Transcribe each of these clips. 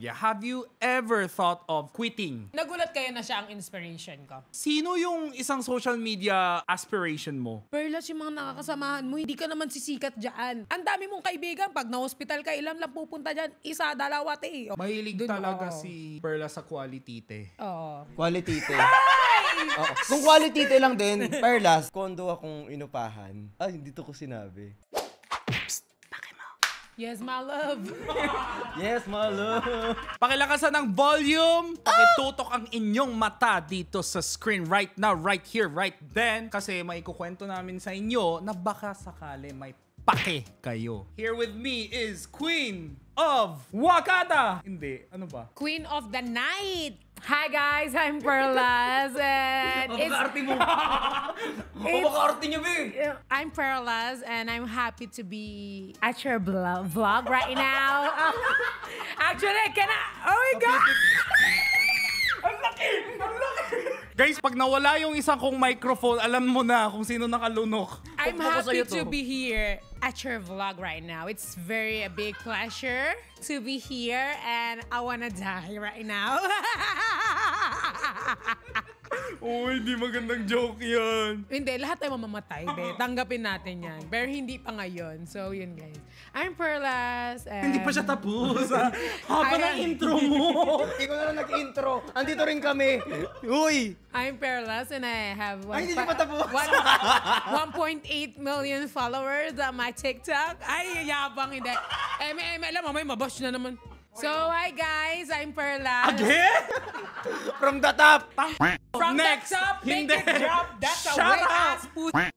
Yeah, have you ever thought of quitting? Nagulat kayo na siya ang inspiration ko. Sino yung isang social media aspiration mo? Perlas, yung mga nakakasamahan mo, hindi ka naman sisikat dyan. Ang dami mong kaibigan, pag na-hospital ka, ilan lang pupunta dyan? Isa, dalawa, te. Mahilig talaga si Perla sa quality, te. Oo. Quality te. Oo. Kung quality te lang din, Perlas, kondo akong inupahan. Ay, dito ko sinabi. Yes, my love. Yes, my love. Pakilakasan ng volume. Pakitutok ang inyong mata dito sa screen right now, right here, right then. Kasi may kukwento namin sa inyo na baka sakali may pake kayo. Here with me is Queen of Wakata. Hindi, ano ba? Queen of the night. Hi guys, I'm Perlas and I'm Perlas and I'm happy to be at your vlog right now. Actually, oh my God! Ang laki! Guys, pag nawala yung isang kong microphone, alam mo na kung sino nakalunok. I'm happy to be here at your vlog right now. It's a big pleasure to be here and I wanna die right now. Oh, hindi magandang joke yan. Hindi, lahat tayo mamamatay. Tanggapin natin yan. Pero hindi pa ngayon. So, yun guys. I'm Perlas. And Hindi pa siya tapos. Haba ng intro mo. Ikaw na lang nag-intro. Andito rin kami. Uy! I'm Perlas and I have Ay, hindi pa tapos. 1.8 million followers on my TikTok. Ay, yabang hindi. Alam mo, may mabash na naman. So, hi guys, I'm Perlas. Again? From the top. From Next. the top, make Hindi. it drop. That's a Shut wet up. ass pussy.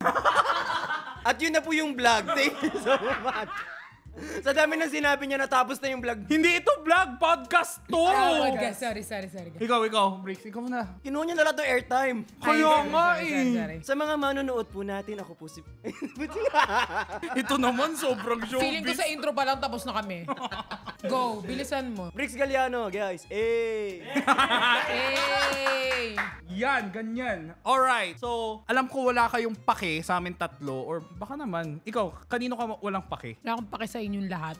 At yun na po yung vlog. Thank you so much. Sa dami ng sinabi niya, natapos na yung vlog. Hindi ito vlog, podcast to. Oh, guys, sorry. Ikaw, Briggs, ikaw na. Kinuha niya na lahat ng airtime. Kaya nga Sorry. Sa mga manonood po natin, ako po si... Ito naman, sobrang showbiz. Feeling ko sa intro pa lang tapos na kami. Go, bilisan mo. Briggs Galliano, guys. Eh. Hey! Yan, ganyan. Alright, so alam ko wala kayong pake sa amin tatlo or baka naman, ikaw, kanino ka walang pake? Wala akong pake sa inyong lahat.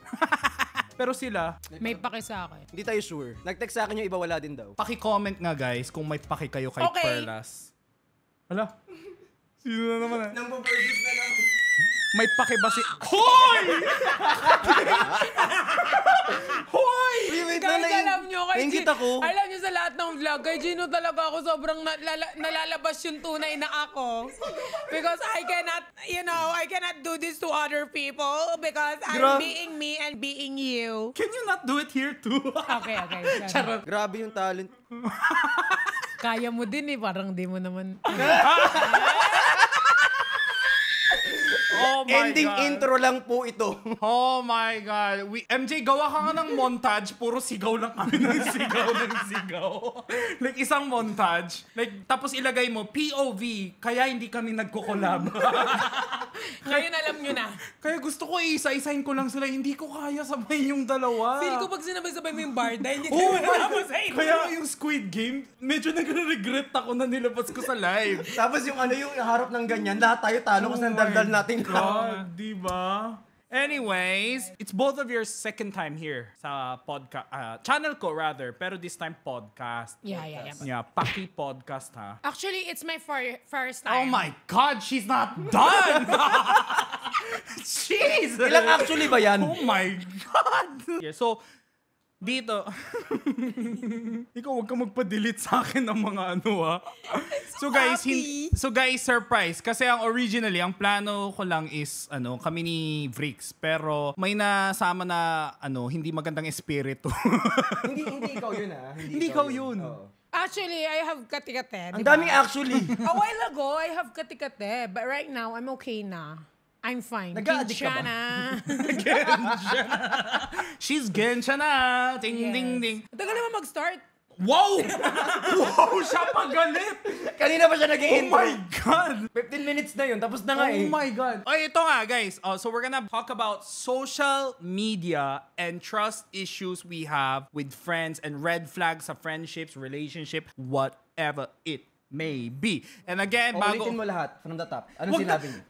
Pero sila, May pake sa akin. Hindi tayo sure. Nag-text sa akin yung iba, wala din daw. paki-comment nga guys kung may pake kayo kay Okay. Perlas. Hala? Sino na naman Nang purpose na lang. May pake ba si... Hoy! Hoy! Wait Guys, alam nyo, nainggit ako. alam nyo sa lahat ng vlog, kay Gino talaga ako sobrang nalalabas yung tunay na ako. Because I cannot do this to other people because I'm being me and being you. Can you not do it here too? Okay. Sorry. Grabe yung talent. Kaya mo din parang di mo naman. Oh my Ending God. intro lang po ito. Oh my God. MJ, gawa ka nga ng montage. Puro sigaw lang kami ng sigaw. Like, isang montage. Like, tapos ilagay mo, POV, kaya hindi kami nagko-collab. Ngayon alam nyo na. Kaya gusto ko isa-isahin ko lang sila. Hindi ko kaya sabay yung dalawa. Feel ko pag sinabay-sabay mo yung Barda, hindi Oh ko my na God. Kaya yung Squid Game, medyo nagre-regret ako na nilabas ko sa live. Tapos yung yung harap ng ganyan, lahat tayo talo kasi ang daldal natin. God, diba? Anyways, it's both of your second time here sa podcast, channel ko rather, pero this time podcast. Yeah. Yeah, Paki Podcast ha. Actually, it's my first Oh time. my God, she's not done! Jeez! Ilang actually ba yan? Oh my God! Yeah, so, dito, ikaw wag ka magpa-delete sa akin ng mga ano ha. So guys, surprise. Kasi originally, ang plano ko lang is, kami ni Vrix. Pero may nasama na, hindi magandang espiritu. hindi ikaw yun Hindi ikaw yun. Oo. Actually, I have kati-kate. Ang daming actually. A while ago, I have kati-kate. But right now, I'm okay na. I'm fine. Nag-a-addict ka ba? She's Gensha na. Ding, Yes. ding, ding. Tagal naman mag-start. Wow! Wow, siya pa galit! Kanina pa siya Oh nag-i-intro. my God! 15 minutes na yun, tapos na nga Oh eh. my God. Ay, ito nga, guys. So we're gonna talk about social media and trust issues we have with friends and red flags sa friendships, relationship, whatever it Maybe. And again, Ulitin mo lahat from the top. Anong sinabi niyo?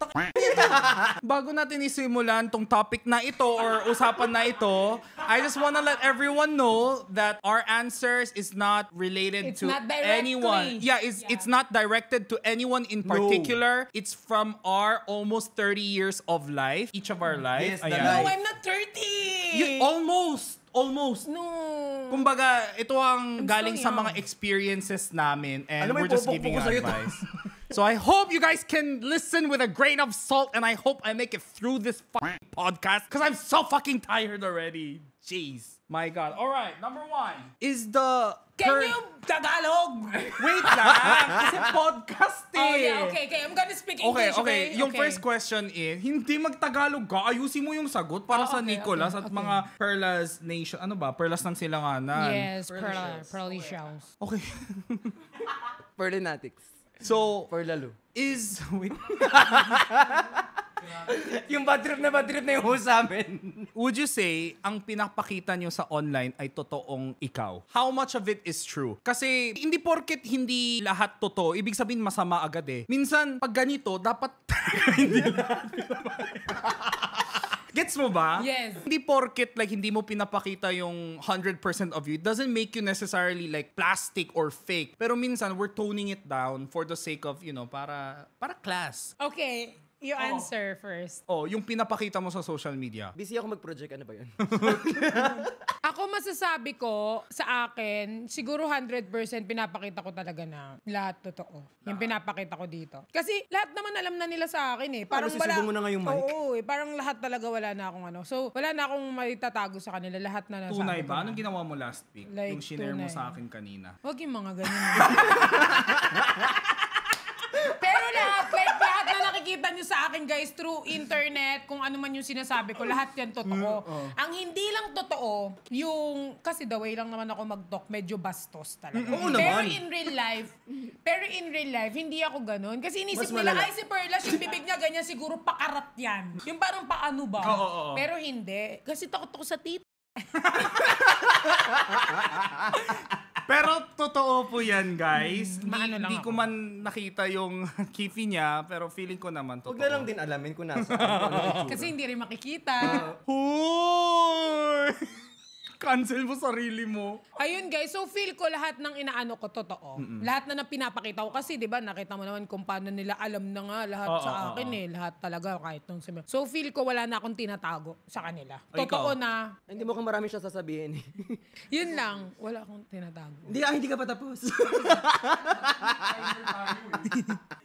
Bago natin isimulan tong topic na ito or usapan na ito, I just wanna let everyone know that our answers is not related It's to not directly. anyone. Yeah, it's not directed to anyone in particular. It's from our almost 30 years of life, each of our life. Yes, the Ayan. No, life. I'm not 30! Almost. No. Kumbaga, ito ang I'm galing so sa mga young. experiences namin and Ano may we're just pupuk giving you ko sa'yo to? advice. So I hope you guys can listen with a grain of salt and I hope I make it through this fucking podcast because I'm so fucking tired already. Jeez. My God. All right, number 1 is the... Can you Tagalog? Wait lang, kasi podcast eh. Oh, yeah, okay. I'm gonna speak English, Okay. Yung Okay. first question is, hindi magtagalog ka, ayusin mo yung sagot para sa okay, Nicolas okay, at mga Perlas Nation. Ano ba? Perlas ng Silanganan. Yes, Pearly Shells. Okay. Perlinatics. So, For lalo. wait. Yung bad trip na yung host sa amin. Would you say, ang pinapakita nyo sa online ay totoong ikaw? How much of it is true? Kasi, hindi porket hindi lahat totoo, ibig sabihin masama agad eh. Minsan, pag ganito, dapat hindi lahat Gets mo ba? Yes. Hindi porket like hindi mo pinapakita yung 100% of you, it doesn't make you necessarily like plastic or fake. Pero minsan, we're toning it down for the sake of, para class. Okay, you answer first. Oh, yung pinapakita mo sa social media. Busy ako mag-project. Ano ba yun? Ako masasabi ko, sa akin, siguro 100% pinapakita ko talaga na lahat totoo. Yung pinapakita ko dito. Kasi lahat naman alam na nila sa akin eh. Parang sisibo mo na nga yung mic? Oo eh. Parang lahat talaga wala na akong ano. So, wala na akong maitatago sa kanila. Lahat na nasabi Tunay ko ba? na. Anong ginawa mo last week? Like, yung shinare mo tunay. sa akin kanina. Huwag yung mga ganyan. Pero lahat na nakikita nyo sa akin guys through internet, kung ano man yung sinasabi ko, lahat yan totoo. Ang hindi lang totoo, yung, kasi the way lang naman ako mag-talk, medyo bastos talaga. Oo Pero naman. in real life, hindi ako ganun. Kasi inisip Mas nila, malala. ay si Perlas, yung bibig niya ganyan, siguro pakarat yan. Yung parang paano ba? Oo. Pero hindi. Kasi takot ako sa tita. Pero totoo po yan, guys. Maano lang Hindi ko ako. man nakita yung kifi niya, pero feeling ko naman totoo. Huwag na lang din alamin kung nasa. Kasi hindi rin makikita. Hoy! Cancel mo sarili mo. Ayun guys, so feel ko lahat ng inaano ko totoo. Lahat na pinapakita ko kasi 'di ba nakita mo naman kung paano nila alam na nga lahat sa akin eh. Lahat talaga kahit nung sabi. So feel ko wala na akong tinatago sa kanila. Ay, Totoo ikaw? na. Hindi mo kang marami siya sasabihin. Yun lang, wala akong tinatago. hindi ka pa tapos.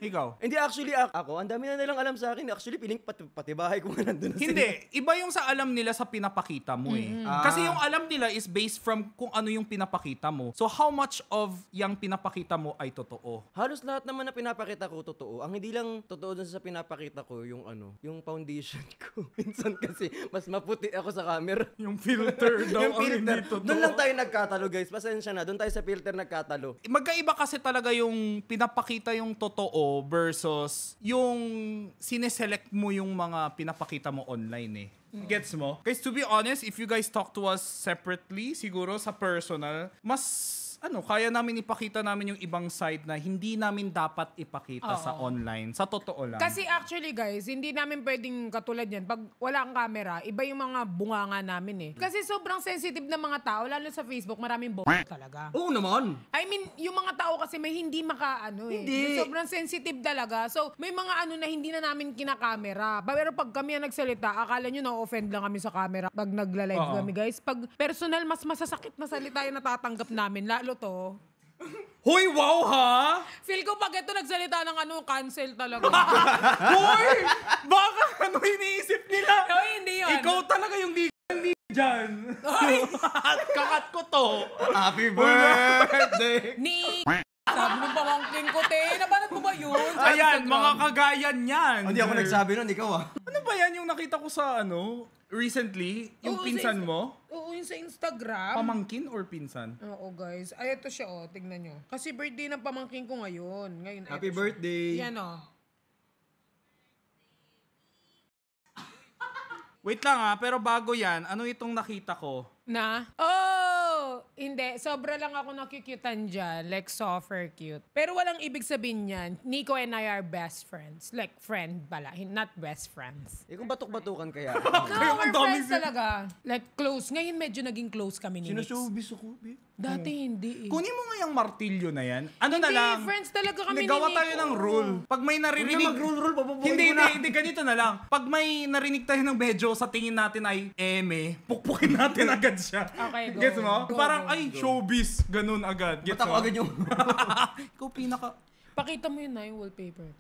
Ikaw? Hindi, actually, ako, ang dami na nilang alam sa akin. Actually, piling pati bahay ko nga nandun na sila. Hindi. Iba yung sa alam nila sa pinapakita mo eh. Kasi yung alam nila is based from kung ano yung pinapakita mo. So how much of yung pinapakita mo ay totoo? Halos lahat naman na pinapakita ko, totoo. Ang hindi lang totoo dun sa pinapakita ko, yung foundation ko. Minsan kasi, mas maputi ako sa camera. Yung filter daw Yung ang filter. hindi totoo. Doon lang tayo nagkatalo, guys. Pasensya na. Doon tayo sa filter nagkatalo. Magkaiba kasi talaga yung pinapakita yung totoo versus yung sineselect mo yung mga pinapakita mo online eh. Gets mo? Guys, to be honest, if you guys talk to us separately, siguro sa personal, mas kaya namin ipakita namin yung ibang side na hindi namin dapat ipakita sa online. Sa totoo lang. Kasi actually guys, hindi namin pwedeng katulad yan. Pag wala kang camera, iba yung mga bunganga namin eh. Kasi sobrang sensitive na mga tao, lalo sa Facebook, maraming talaga. Oo naman. I mean, yung mga tao kasi may hindi makaano eh. Hindi. Sobrang sensitive talaga. So, may mga ano na hindi na namin kinakamera. Pero pag kami ang nagsalita, akala nyo na-offend lang kami sa camera pag nagla-live kami, guys. Pag personal, mas masasakit na salita yung natatanggap namin. Lalo to. Hoy, wow ha! Feel ko pag ito nagsalita ng cancel talaga. Hoy! Baka ano iniisip nila? Hoy, hindi yun. Ikaw talaga yung di dyan. Kakat ko to. Happy birthday! Ni... Sabi ng pamangkin ko, te. Nabanat mo ba yun? Sa Ayan, Instagram? mga kagayan yan. Hindi ako nagsabi nun, ikaw ah. Ano ba yan yung nakita ko sa recently? Yung Oo, pinsan sa- mo? Oo, yung sa Instagram. Pamangkin or pinsan? Oo, guys. Ay, ito siya, tignan nyo. Kasi birthday ng pamangkin ko ngayon. Happy eto siya. birthday! Yan, Wait lang pero bago yan, ano itong nakita ko? Na? Oh! Hindi, sobra lang ako nakikyutan dyan. Like, softer cute. Pero walang ibig sabihin yan. Nico and I are best friends. Like, friend pala. Not best friends. Eh kung batok-batukan kaya. No, Kaya we're ang dami friends talaga. Like, close. Ngayon medyo naging close kami ni Nix. Sinashowbiz ako, be. Dati hindi eh. Kunin mo nga yung martilyo na yan. Ano na Hindi, lang? friends talaga kami ni Nagawa Nico. tayo ng rule. Pag may narinig... Mag-rule, papupukin Hindi, ko na. hindi, ganito na lang. Pag may narinig tayo ng medyo sa tingin natin ay pukpukin natin agad siya. Okay, go. Gets mo? Go, Parang, go, ay, showbiz. Ganun agad. Gets Batak mo? agad yung... Ikaw pinaka... Pakita mo yun na yung wallpaper.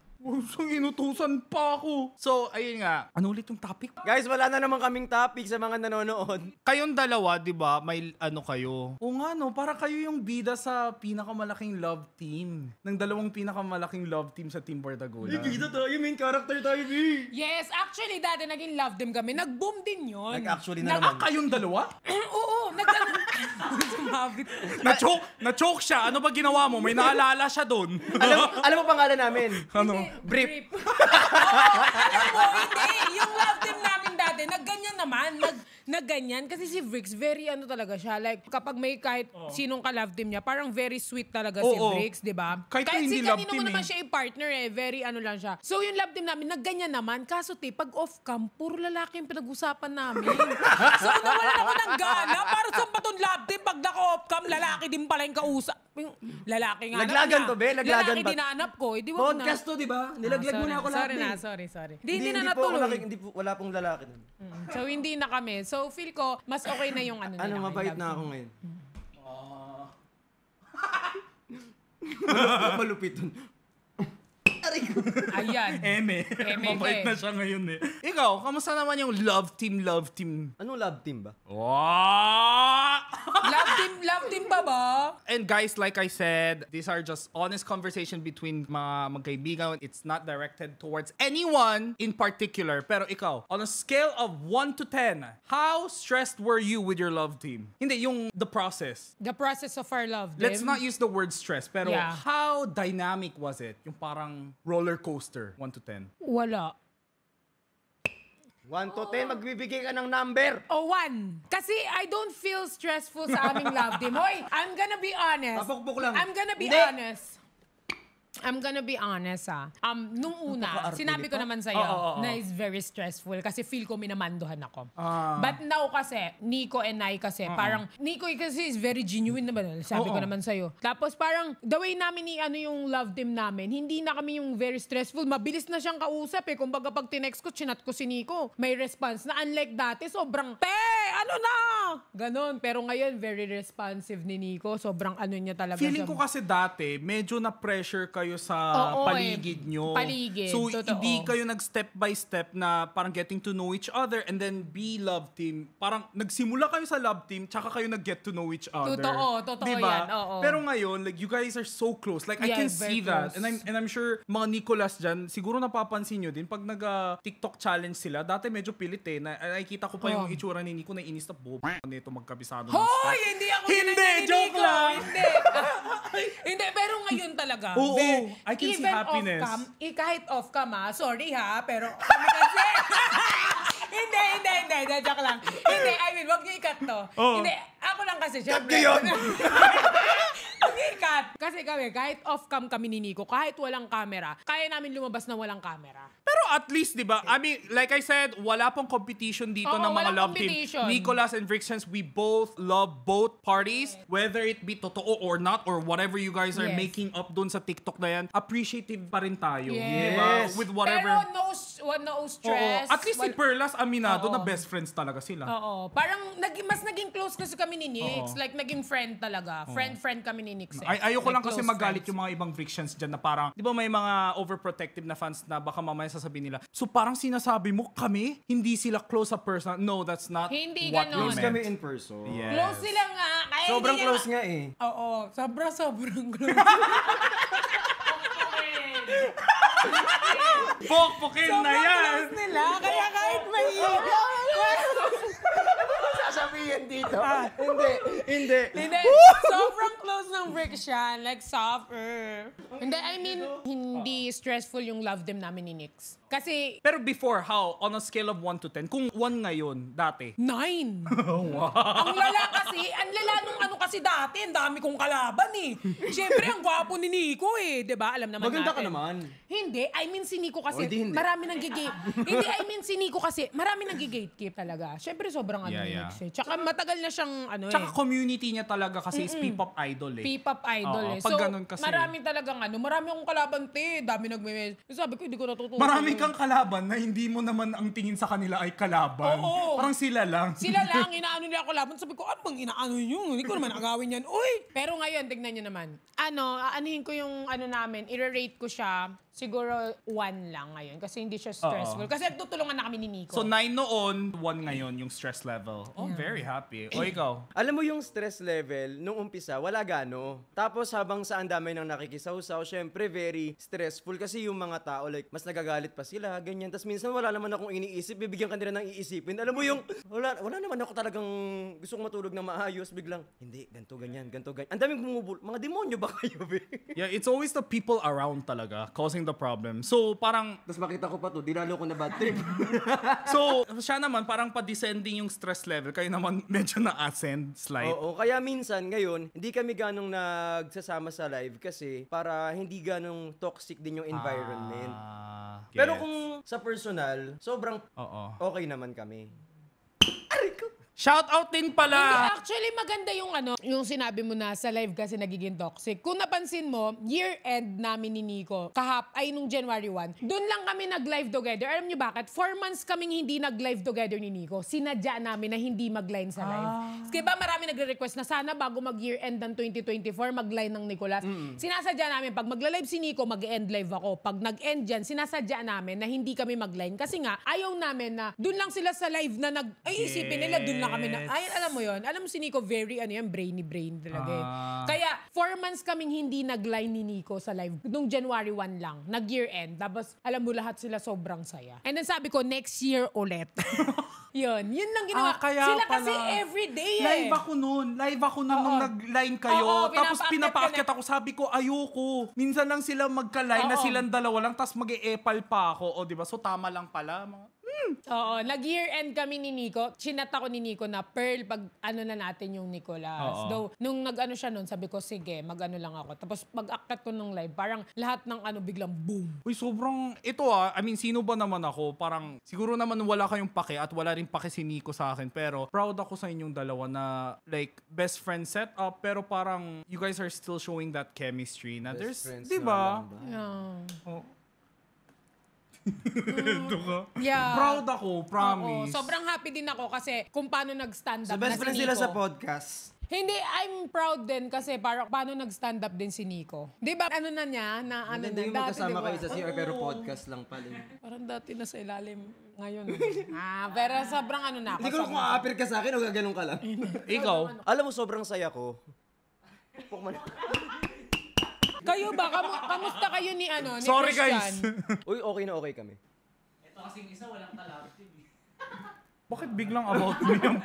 So, inutusan pa ako. So, ayun nga. Ano ulit yung topic? Guys, wala na naman kaming topic sa mga nanonood. Kayong dalawa, di ba, may ano kayo? O nga no, para kayo yung bida sa pinakamalaking love team. Ng dalawang pinakamalaking love team sa Team Bardagulan. tayo, main character tayo, B. Yes, actually, dati naging love them kami. Nag-boom din yun. Nag-actually na naman. Kayong dalawa? Oo, sumabit. Na-choke siya. Ano ba ginawa mo? May naalala siya doon. alam mo pangalan namin? Ano? Brief. Alam mo, hindi. Yung love team namin dati, nagganyan naman. Nagganyan. Kasi si Brix, very ano talaga siya. Like, kapag may kahit sinong ka-love team niya, parang very sweet talaga si Oo. Brix, di ba? Kahit si hindi love kanino team mo naman eh. siya i-partner very ano lang siya. So yung love team namin, nagganyan naman. Kaso pag off-cam, puro lalaki yung pinag-usapan namin. So nawalan ako ng gana. Para sa patong love team, pag naka-off-cam, lalaki din pala yung kausap. Yung lalaki nga. Laglagan to, be? Laglagan lalaki ba? dinanap ko. Di wag na. Podcast to, di ba? Nilaglag mo na ako lahat. Sorry. Hindi na po ako natuloy. wala pong lalaki nun. So, hindi na kami. So, feel ko, mas okay na yung ano Ano, nila. mabait na ako ngayon. Malupit dun. Ayan. Eme. Mabait na siya ngayon eh. Ikaw, kamusta naman yung love team? Anong love team ba? Wow! Love team ba ba? And guys, like I said, these are just honest conversation between mga magkaibigan. It's not directed towards anyone in particular. Pero ikaw, on a scale of 1 to 10, how stressed were you with your love team? Hindi, yung the process. The process of our love, Let's not use the word stress, pero Yeah. how dynamic was it? Yung parang roller coaster, 1 to 10. Wala. 1 to 10, magbibigay ka ng number. O 1. Kasi I don't feel stressful sa aming love team. Hoy, I'm gonna be honest. Papukpok lang. I'm gonna be Hindi. honest. Nung una, Napaka-arte sinabi ko nito. naman sa'yo Oo. na is very stressful kasi feel ko minamandohan ako. But now kasi, Nico and I kasi, parang, Nico kasi is very genuine naman. Sabi ko Oo. naman sa'yo. Tapos parang, the way namin yung love team namin, hindi na kami yung very stressful. Mabilis na siyang kausap eh. Kumbaga pag tinext ko, chinat ko si Nico, may response na unlike dati, sobrang, ano na? Ganon. Pero ngayon, very responsive ni Nico. Sobrang ano niya talaga. Feeling siya. ko kasi dati, medyo na-pressure kayo sa Oo, paligid nyo. Paligid, So, totoo. hindi kayo nag-step by step na parang getting to know each other and then be love team. Parang nagsimula kayo sa love team, tsaka kayo nag-get to know each other. Totoo Diba? yan, oo. Pero ngayon, like, you guys are so close. Like, I can Yes, see very that. close. And I'm sure, mga Nicolas dyan, siguro napapansin nyo din, pag nag-TikTok challenge sila, dati medyo pilit eh. Nakikita ko pa yung itsura ni Nico na inis na bobo nito magkabisado. ng Hoy! step. Hindi ako Hindi, ginanyan ni joke Nico. lang. Hindi. Hindi, pero ngayon talaga. Oo, I can see even happiness. Off-cam, kahit off-cam sorry pero kami kasi... Hindi, joke lang. Hindi, I mean, wag niyo ikat to. Oo. Hindi, ako lang kasi, syempre. yun! Wag niyo ikat. Kasi kami, kahit off-cam kami ni Nico, kahit walang camera, kaya namin lumabas na walang camera. Pero at least, di ba? I mean, like I said, wala pong competition dito Oo, ng mga walang love team. competition. Nicolas and Vrixens, we both love both parties. Whether it be totoo or not, or whatever you guys are Yes. making up dun sa TikTok na yan, appreciative pa rin tayo. Yes. Di ba? With whatever. Pero no stress. Oo. At least si Perlas, aminado Oo. na best friends talaga sila. Oo. Parang mas naging close kasi kami ni Nix. Like, naging friend talaga. Friend kami ni Nix. Ayoko Like, lang kasi close magalit friends. yung mga ibang Vrixens dyan na parang, di ba may mga overprotective na fans na baka mamaya sasabihin nila, so parang sinasabi mo kami, hindi sila close sa person. No, that's not Hindi what ganon. we Close meant. kami in person. Yes. Close sila nga. Kaya Sobrang hindi close nga eh. Oo. Sobrang close. Pokpokin na yan! Close nila. Kaya kahit may... Sasabihin dito. Hindi. Hindi. Sobrang close ng friction. Like, softer. Hindi, I mean, hindi stressful yung love them namin ni Nix. Kasi Pero before, how? On a scale of 1 to 10? Kung 1 ngayon, dati. 9. Wow. Ang lala nung ano kasi dati, ang dami kong kalaban eh. Siyempre, ang gwapo ni Nico eh. Diba? Alam naman Maganda natin. ka naman. Hindi, I mean si Nico kasi, Hindi. marami nang Hindi, I mean si Nico kasi, marami nang gatekeep talaga. Siyempre, sobrang ano Yeah. eh. Tsaka matagal na siyang ano Tsaka community niya talaga kasi is P-pop idol eh. P-pop idol Oo, eh. pag So, ganun kasi. marami talagang marami akong kalaban te. Dami nagme-message. Sabi ko, hindi ko natutunan. Marami kang kalaban na hindi mo naman ang tingin sa kanila ay kalaban. Oo. Parang sila lang. Sila lang, inaano nila ako laban. Sabi ko, ano bang inaano nyo? Hindi ko naman agawin yan. Uy! Pero ngayon, tignan nyo naman. Aanuhin ko yung namin, i-rate ko siya, siguro 1 lang ngayon. Kasi hindi siya stressful. Kasi tutulungan na kami ni Nico. So 9 noon, 1 ngayon yung stress level. Oh, very happy. O ikaw? Alam mo yung stress level, nung umpisa, wala gano. Tapos habang saan dami nang nakikisaw-saw, syempre very stressful kasi yung mga tao, like, mas nagagalit pa sila, ganyan. Tapos minsan wala naman akong iniisip, bibigyan ka nila ng iisipin. Alam mo yung, wala naman ako talagang gusto kong matulog na maayos, biglang, hindi, ganto ganyan. Ang daming bumubul. Mga demonyo ba kayo, be? Yeah, it's always the people around talaga causing the problem. So parang, Tapos makita ko pa to, dinalo ko na bad trip. so siya naman parang pa-descending yung stress level. Kayo naman medyo na-ascend slight. Oo, kaya minsan ngayon, hindi kami ganong nagsasama sa live kasi para hindi ganong toxic din yung environment. Pero Gets. kung sa personal, sobrang Oo. okay naman kami. Shout out din pala! Actually, maganda yung sinabi mo na sa live kasi nagiging toxic. Kung napansin mo, year-end namin ni Nico, nung January 1, doon lang kami nag-live together. Alam niyo bakit? 4 months kaming hindi nag-live together ni Nico. Sinadya namin na hindi mag-line sa live. Kasi ba marami nagre-request na sana bago mag-year-end ng 2024, mag-line ng Nicolas. Sinasadya namin, pag magla-live si Nico, mag-end live ako. Pag nag-end dyan, sinasadya namin na hindi kami mag-line. Kasi nga, ayaw namin na doon lang sila sa live na isipin nila, doon lang kami na, alam mo yon. Alam mo si Nico, very, brainy talaga eh. Kaya, 4 months kaming hindi nag-line ni Nico sa live. Nung January 1 lang, nag-year end. Tapos, alam mo lahat sila sobrang saya. And then sabi ko, next year ulit. yun lang ginawa. Kaya Sila pala. kasi everyday eh. Live ako nun nung nag-line kayo. Oo, Tapos pinapaakyat pinapaakyat ako. Sabi ko, ayoko. Minsan lang sila magka-line na Oo. silang dalawa lang. Tapos mag-e-epal pa ako. O diba? So tama lang pala. Oo, nag-year end kami ni Nico. Chinat ako ni Nico na, Pearl, pag na natin yung Nicolas. Oo. Though, nung nag-ano siya nun, sabi ko, sige, mag-ano lang ako. Tapos pag-akyat ko nung live, parang lahat ng biglang boom. Uy, sobrang, I mean, sino ba naman ako? Parang, siguro naman wala kayong pake at wala rin pake si Nico sa akin. Pero, proud ako sa inyong dalawa na, like, best friend setup. Pero parang, you guys are still showing that chemistry na there's, di ba? Yeah. Oh. Ito ka. Yeah. Proud ako, promise. Oo, sobrang happy din ako kasi kung paano nag-stand up So best na friends si sila Nico. sa podcast. Hindi, I'm proud din kasi paano nag-stand up din si Nico. Di ba, na niya, na Hindi na, dati, magkasama diba? kayo sa CR pero podcast lang pala. Parang dati na sa ilalim ngayon. Pero sobrang na ako. Hindi ko kung aapir ka sa akin o gaganon ka lang. Ikaw? Alam mo, sobrang saya ko. Kayo ba? Kamusta kayo ni ni Sorry Christian? guys. Uy, okay na okay kami. Ito kasing isa, walang kalapit eh. Bakit biglang about me ang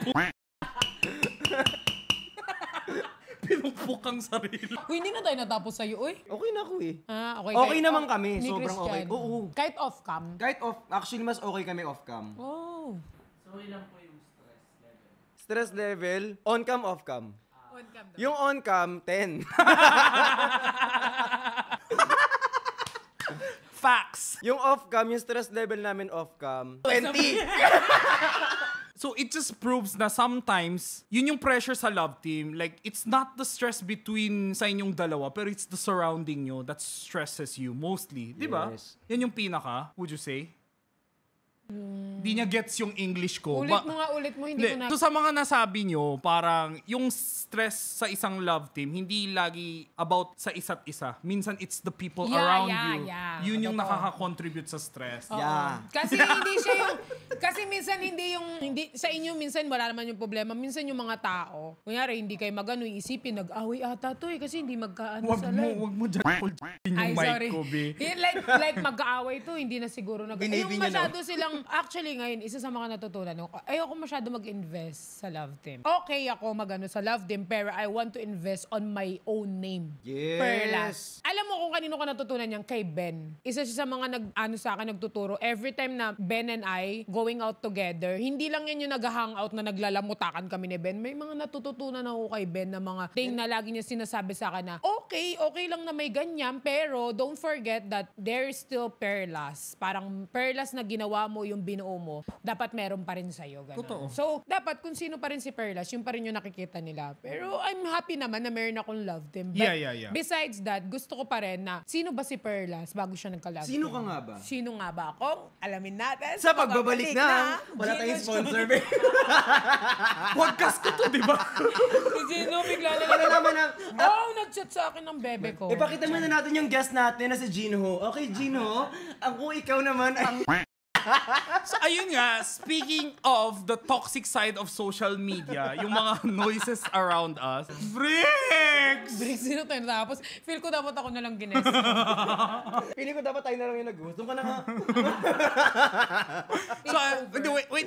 pinupok ang sarili? Uy, hindi na tayo natapos sa'yo, uy. Okay na ako eh. Okay. Okay naman kami, ni sobrang okay. Christian. Oo. Kahit off-cam. Kahit actually mas okay kami off-cam. Oh. So, ilan po yung stress level? Stress level, on-cam, off-cam. On-cam daw. Yung on-cam, 10. Facts. Yung off-cam, yung stress level namin off-cam, 20. So it just proves na sometimes, yun yung pressure sa love team. Like, it's not the stress between sa inyong dalawa, pero it's the surrounding nyo that stresses you mostly. Di ba? Yes. Yan yung pinaka, would you say? Di niya gets yung English ko. Ulit mo, hindi ko na... So sa mga nasabi nyo, parang yung stress sa isang love team, hindi lagi about sa isa't isa. Minsan it's the people around you. Yun yung Totoo. nakaka-contribute sa stress. Yeah. Kasi hindi siya yung... Kasi minsan hindi sa inyo minsan wala naman yung problema. Minsan yung mga tao, kunyari hindi kayo isipin, nag-away ata to kasi hindi magkaano sa live. Wag mo dyan yung Ay, mic sorry. ko, be. Like mag-aaway to, hindi na siguro Binibi yung niya, masyado silang Actually, ngayon, isa sa mga natutunan ko, ayoko masyado mag-invest sa love team. Okay ako magano sa love team, pero I want to invest on my own name. Yes. Perlas. Alam mo kung kanino ko natutunan yan? Kay Ben. Isa siya sa mga sa akin nagtuturo. Every time na Ben and I going out together, hindi lang yan yung nag-hangout na naglalamutakan kami ni Ben. May mga natututunan ako kay Ben na mga thing na lagi niya sinasabi sa akin na, okay lang na may ganyan, pero don't forget that there is still perlas. Parang perlas na ginawa mo, yung binuo mo, dapat meron pa rin sa'yo. Ganun. Totoo. So, dapat kung sino pa rin si perlas, yung pa rin yung nakikita nila. Pero I'm happy naman na meron akong love team. But Yeah. besides that, gusto ko pa rin na, sino ba si perlas bago siya nagka-love Sino team? ka nga ba? Sino nga ba ako? Alamin natin. Sa pagbabalik na, wala tayong sponsor, be. Podcast ko to, di ba? Si Gino, bigla na Wala naman na... nag-chat sa akin ng bebe ko. Ipakita muna natin yung guest natin na si Gino. Okay, Gino, ako ikaw naman ay... So, ayun nga, speaking of the toxic side of social media, yung mga noises around us, Bricks! Sino tayo? Tapos, feel ko dapat ako nalang gines. Pili ko dapat tayo na lang yung nag-host. Doon ka na nga. So, wait.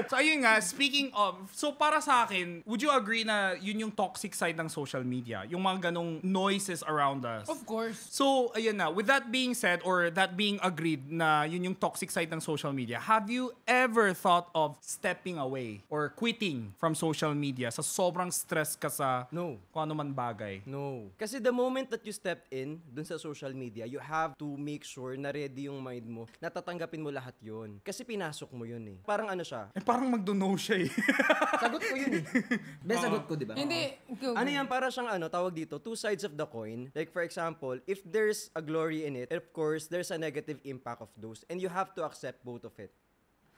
So, ayun nga, speaking of, so para sa akin, would you agree na yun yung toxic side ng social media? Yung mga ganong noises around us? Of course. So, ayun na, with that being said, or that being agreed na yun yung toxic side ng social media, have you ever thought of stepping away or quitting from social media sa sobrang stress ka sa No. kung ano man bagay? No. Kasi the moment that you step in dun sa social media, you have to make sure na ready yung mind mo, na tatanggapin mo lahat yun. Kasi pinasok mo yun eh. Parang ano siya. Parang magdo-no siya eh. Sagot ko yun eh. Best sagot ko, di ba? Hindi. Ano yan, para siyang tawag dito, two sides of the coin. Like for example, if there's a glory in it, of course, there's a negative impact of those. And you have to accept both of it.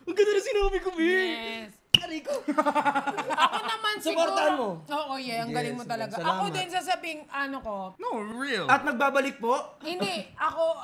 Ang ganda na sinabi ko, Yes. Ari ko. Ako naman siguro. Supportahan mo. Oo, yeah. Ang Yes, galing mo talaga. salamat. Ako din sasabing, ko. No, real. At magbabalik po. Hindi. Ako,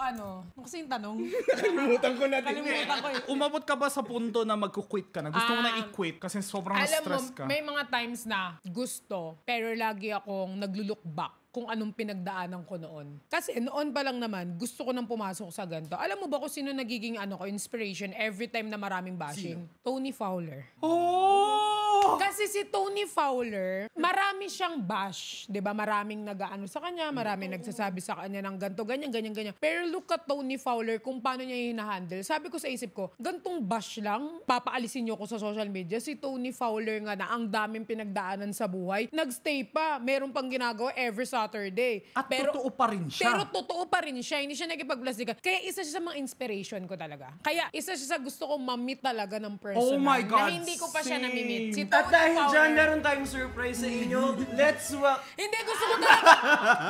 kasi yung tanong. Kalimutan ko na din. Kalimutan ko eh. Umabot ka ba sa punto na magkukwit ka na? Gusto mo na Ah. i-quit kasi sobrang Alam mo, stress ka? may mga times na gusto, pero lagi akong naglulook back kung anong pinagdaanan ko noon. Kasi noon pa lang naman, gusto ko nang pumasok sa ganito. Alam mo ba kung sino nagiging inspiration every time na maraming bashing? Tony Fowler. Oh! Kasi si Tony Fowler, marami siyang bash, 'di ba? Maraming nag-aano sa kanya, maraming nagsasabi sa kanya ng ganto, ganyan. Pero look at Tony Fowler kung paano niya hinahandle. Sabi ko sa isip ko, gantong bash lang, papaalisin niyo ko sa social media. Si Tony Fowler nga na ang daming pinagdaanan sa buhay, nagstay pa, meron pang ginagawa every Saturday. At totoo pa rin siya. Pero totoo pa rin siya, hindi siya nagipagplastikan. Kaya isa siya sa mga inspiration ko talaga. Kaya isa siya sa gusto kong ma-meet talaga ng personal. Oh my God, Na hindi ko pa siya same. nami-meet. Si At Tony dahil Fowler. dyan, meron tayong surprise sa inyo. Let's walk. Hindi,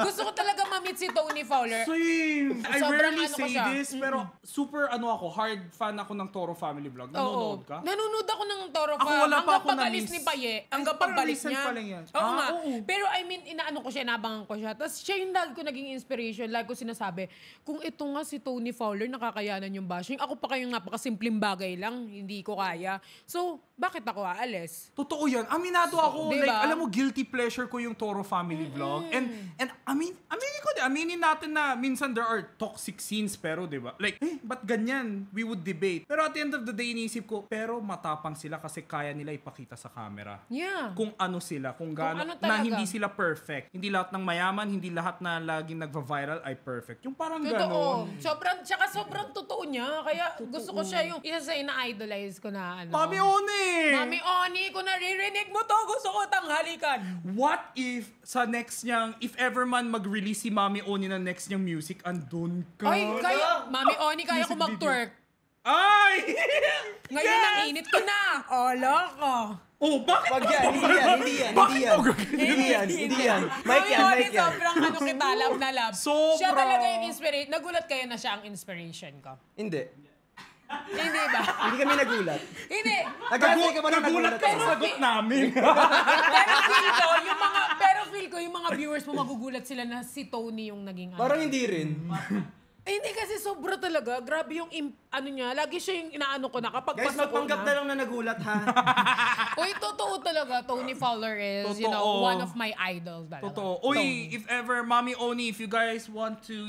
gusto ko talaga ma-meet si Tony Fowler. Same. I Sobrang rarely ko say siya. this, pero super ako, hard fan ako ng Toro Family Vlog. Nanonood ka? Nanonood ako ng Toro Ako, Fam. wala pa Hanggang ako pag-alis na-miss. ni Paye. Hanggang Parang pagbalik recent niya. pa lang yan. Oo nga. Oo. Pero I mean, inaano ko siya, inabangan ko siya. Tapos siya yung lagi ko naging inspiration. Lagi ko sinasabi, kung ito nga si Tony Fowler, nakakayanan yung bashing. Ako pa kayong napakasimpleng bagay lang. Hindi ko kaya. So, bakit ako aalis? Totoo yan. Aminado ako. Diba? Like, alam mo, guilty pleasure ko yung Toro Family Vlog. And aminin natin na minsan there are toxic scenes, pero diba? Like, ba't ganyan? We would debate. Pero at the end of the day, iniisip ko, pero matapang sila kasi kaya nila ipakita sa camera. Yeah. Kung ano sila, kung gaano, ano na talaga. hindi sila perfect. Hindi lahat ng mayaman, hindi lahat na laging nagva-viral ay perfect. Yung parang Totoo. gano'n. Sobrang totoo niya. Kaya gusto ko siya yung isa sa ina-idolize ko na Mami One! Mami Oni, kung naririnig mo to, gusto ko tanghalikan. What if sa next niyang, if ever man mag-release si Mami Oni na next niyang music, andun ka? Ay, Mami Oni, kaya ko Music mag-twerk. Ay! Ngayon, ang init ko na. Loko. Oh, bakit? Pag yan, hindi yan. Mike yan. Sobrang kita, love na love. Sobra. Siya talaga yung inspiration. Nagulat kayo na siya ang inspiration ko. Hindi. Hindi ba? Hindi kami nagulat. Hindi. Nagkasay ka ba na Nagulat ka sa sagot namin. Pero feel ko, yung mga viewers mo magugulat sila na si Tony yung naging Parang hindi rin. Eh, hindi kasi sobra talaga. Grabe yung, ano niya, lagi siya yung inaano ko na kapag Guys, pasok ko magpanggap na lang na nagulat, ha? Uy, totoo talaga. Tony Fowler is, you know, Totoo. one of my idols talaga. Totoo. Uy, if ever, Mommy Oni, if you guys want to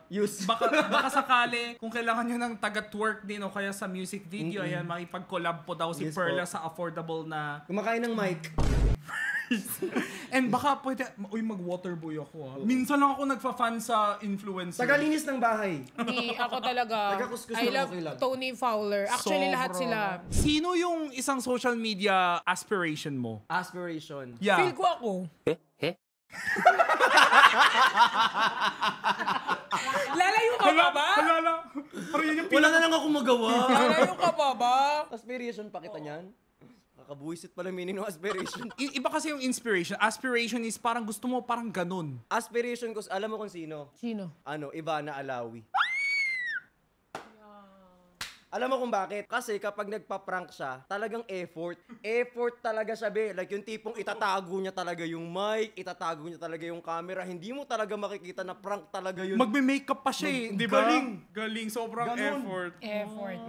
Use. baka sakali, kung kailangan nyo ng taga-twerk din o kaya sa music video, ayan, makipag-collab po daw si Yes Perla po. sa affordable na... Kumakain ng mic. And baka pwede, uy, mag-waterboy ako ah. Minsan lang ako nagfa-fan sa influencer. Tagalinis ng bahay. Hindi, ako talaga. Nagkakuskus I na love okay lang. Tony Fowler. Actually, lahat Sobra. sila. Sino yung isang social media aspiration mo? Aspiration. Yeah. Feel ko ako. Lalayo ka pa ba? Halala. Parang yun yung Wala na lang ako magawa. Lalayo ka pa ba? Aspiration pa kita niyan. Kakabuisit pala meaning ng aspiration. Iba kasi yung inspiration. Aspiration is parang gusto mo parang ganun. Aspiration ko, alam mo kung sino? Sino? Ivana Alawi. Alam mo kung bakit? Kasi kapag nagpa-prank siya, talagang effort. Effort talaga siya, be. Like yung tipong itatago niya talaga yung mic, itatago niya talaga yung camera. Hindi mo talaga makikita na prank talaga yun. Magme-makeup pa siya eh, di ba? Galing. Galing, sobrang Ganon. effort. Effort.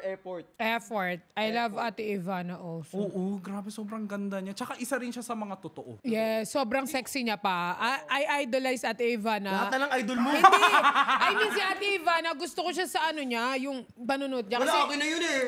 Effort. Effort. I love Ate Ivana also. Oo, grabe, sobrang ganda niya. Tsaka isa rin siya sa mga totoo. Yeah, sobrang sexy niya pa. I idolize Ate Ivana. Lahat na lang idol mo. Hindi! I mean, si Ate Ivana, gusto ko siya sa ano niya, yung banunod niya. Wala, okay na yun eh.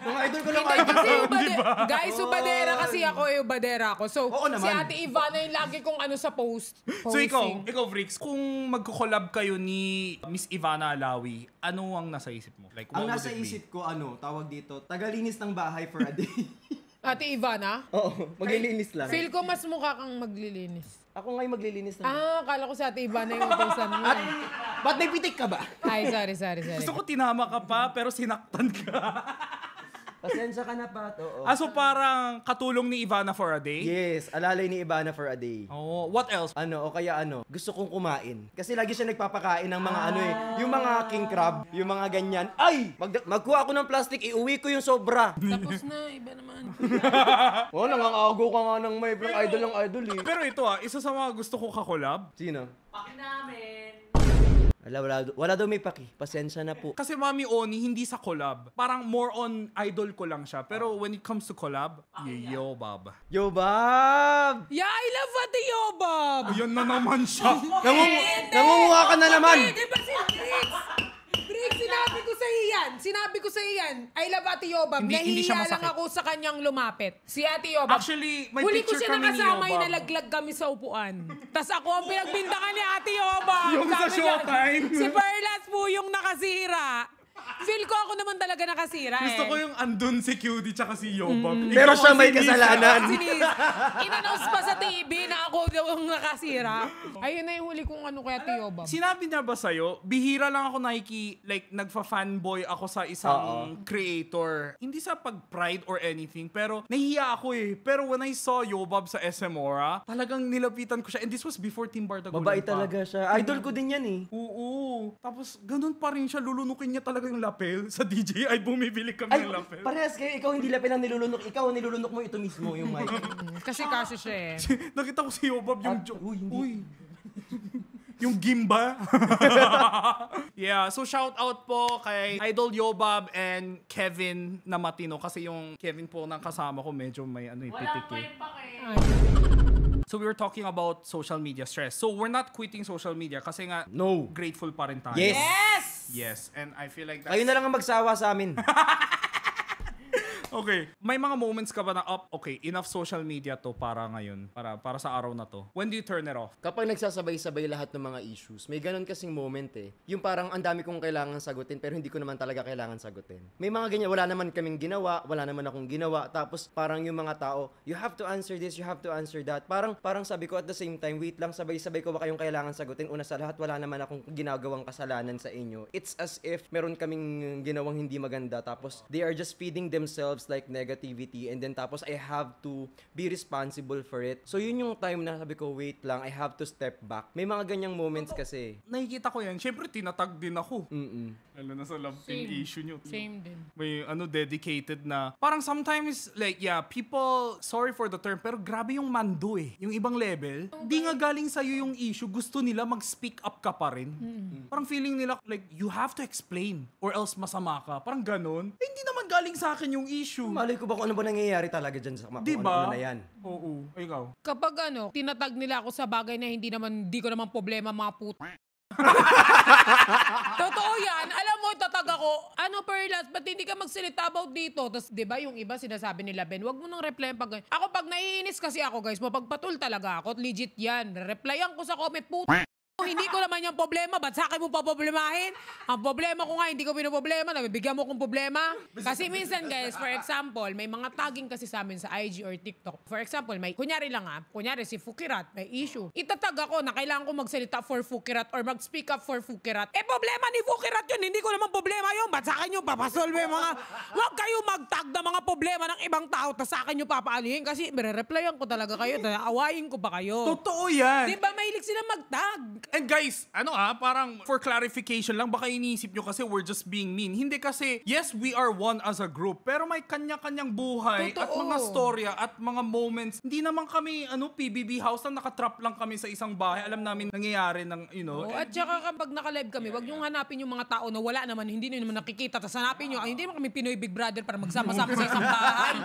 Mga idol ko lang Hindi, idol. kasi guys, ubadera kasi ako, ubadera ako. So, Oo naman. si Ate Ivana yung lagi kong ano sa post. So Posting. ikaw, Vrix, kung magko-collab kayo ni Miss Ivana Alawi, ano ang nasa isip mo? Like, Ang what nasa would it be? isip ko, tawag dito, tagalinis ng bahay for a day. Ate Ivana? Oo, maglilinis lang. Feel ko mas mukha kang maglilinis. Ako ngayon maglilinis na. Akala ko si Ate Ivana yung utusan mo. Ba't may pitik ka ba? Ay, sorry. Gusto ko tinama ka pa, pero sinaktan ka. Pasensya ka na, Pat. Oo. So parang katulong ni Ivana for a day? Yes, alalay ni Ivana for a day. Oh, what else? Gusto kong kumain. Kasi lagi siya nagpapakain ng mga yung mga king crab, yung mga ganyan. Ay! Magkuha ako ng plastic, iuwi ko yung sobra. Tapos na, iba naman. Nangangago ka nga ng may idol ng idol eh. Pero ito isa sa mga gusto ko kakolab. Sino? Paki namin. Wala daw may paki. Pasensya na po. Kasi Mami Oni, hindi sa collab. Parang more on idol ko lang siya. Pero when it comes to collab, yo, Bob. Yo, Bob! Yeah, I love Ate Yobab! Ayan na naman siya. Nangunguha ka na naman! Di ba si Briggs, sinabi ko sa iyan. I love Ate Yobab. Hindi siya Nahihiya lang masakit. ako sa kanyang lumapit. Si Ate Yobab. Actually, may Huli ko picture siya kami ni nakasama, Yobab. nalaglag kami sa upuan. Tas ako ang pinagbintangan ni Ate Yobab. Yung sa Sabi niya, Showtime. Si Perlas po yung nakasira. Feel ko ako naman talaga nakasira Gusto ko yung andun si QD tsaka si Yobab. Ikaw Pero siya ang may sinis. kasalanan. Inannounce pa sa TV na ako daw ang nakasira. Ayun na yung huli kong ano kay Ate Yobab. Sinabi niya ba sa'yo, bihira lang ako nagfa-fanboy ako sa isang creator. Hindi sa pag-pride or anything, pero nahihiya ako eh. Pero when I saw Yobab sa SM Aura, talagang nilapitan ko siya. And this was before Team Bardagulan Mabait pa. talaga siya. Idol ko din yan eh. Oo. Tapos, ganun pa rin siya. Lulunukin niya talaga yung lapel. Sa DJI, bumibili kami Ay, ng lapel. parehas kayo. Ikaw hindi lapel ang nilulunok. Ikaw ang nilulunok mo ito mismo, yung mic. Kasi siya eh. Nakita ko si Yobab yung... Uy, hindi. Uy. Yung Gimba. Yeah, so shout out po kay Idol Yobab and Kevin na Matino kasi yung Kevin po ng kasama ko medyo may Walang pitik eh. may paki. So we were talking about social media stress. So we're not quitting social media kasi nga No. grateful pa rin tayo. Yes. Yes! Yes, and I feel like that's... Kayo na lang ang magsawa sa amin. Okay. May mga moments ka ba na, okay, enough social media to para ngayon, para sa araw na to. When do you turn it off? Kapag nagsasabay-sabay lahat ng mga issues, may ganun kasing moment eh. Yung parang ang dami kong kailangan sagutin pero hindi ko naman talaga kailangan sagutin. May mga ganyan, wala naman kaming ginawa, wala naman akong ginawa. Tapos parang yung mga tao, you have to answer this, you have to answer that. Parang sabi ko at the same time, wait lang, sabay-sabay ko ba kayong kailangan sagutin? Una sa lahat, wala naman akong ginagawang kasalanan sa inyo. It's as if meron kaming ginawang hindi maganda. Tapos they are just feeding themselves towards like negativity, and then tapos I have to be responsible for it. So yun yung time na sabi ko, wait lang, I have to step back. May mga ganyang moments kasi. Nakikita ko yan. Siyempre, tinatag din ako. Mm-mm. Lalo na sa love team issue nyo. Same din. May dedicated na. Parang sometimes, like, yeah, people, sorry for the term, pero grabe yung mando eh. Yung ibang level. Di nga galing sa'yo yung issue, gusto nila mag-speak up ka pa rin. Parang feeling nila, like, you have to explain or else masama ka. Parang ganun. Eh, hindi naman galing sa akin yung issue. Malay ko ba kung ano ba nangyayari talaga dyan sa Diba? ano na yan. Oo. Ikaw. Kapag tinatag nila ako sa bagay na hindi ko naman problema, mga puto. Totoo yan. Alam mo, tatag ako. Perlas, ba't hindi ka magsalita about dito? Tapos, di ba, yung iba sinasabi nila, Ben, wag mo nang replyan pag... Ako, pag naiinis kasi ako, guys, mapagpatul talaga ako. Legit yan. Replyan ko sa comment, puto. Hindi ko naman yung problema. Ba't sa akin mo pa problemahin? Ang problema ko nga, hindi ko pinoproblema. Nabibigyan mo kong problema. Kasi minsan, guys, for example, may mga tagging kasi sa amin sa IG or TikTok. For example, kunyari si Fukirat, may issue. Itatag ako na kailangan ko magsalita for Fukirat or mag-speak up for Fukirat. Problema ni Fukirat yun. Hindi ko naman problema yun. Ba't sa akin yung papasolve mga... Huwag kayo mag-tag na mga problema ng ibang tao tas sa akin yung papaalihin kasi re-replyan ko talaga kayo. Awayin ko pa kayo. Totoo yan. Di ba mahilig sila mag-tag? And guys, parang for clarification lang, baka iniisip nyo kasi we're just being mean. Hindi kasi, yes, we are one as a group, pero may kanya-kanyang buhay at Totoo. mga storya at mga moments. Hindi naman kami, PBB house na nakatrap lang kami sa isang bahay. Alam namin nangyayari ng, At saka kapag naka-live kami, wag niyong hanapin yung mga tao na wala naman, hindi niyo naman nakikita. Tapos hanapin niyo, hindi naman kami Pinoy Big Brother para magsama-sama sa isang bahay.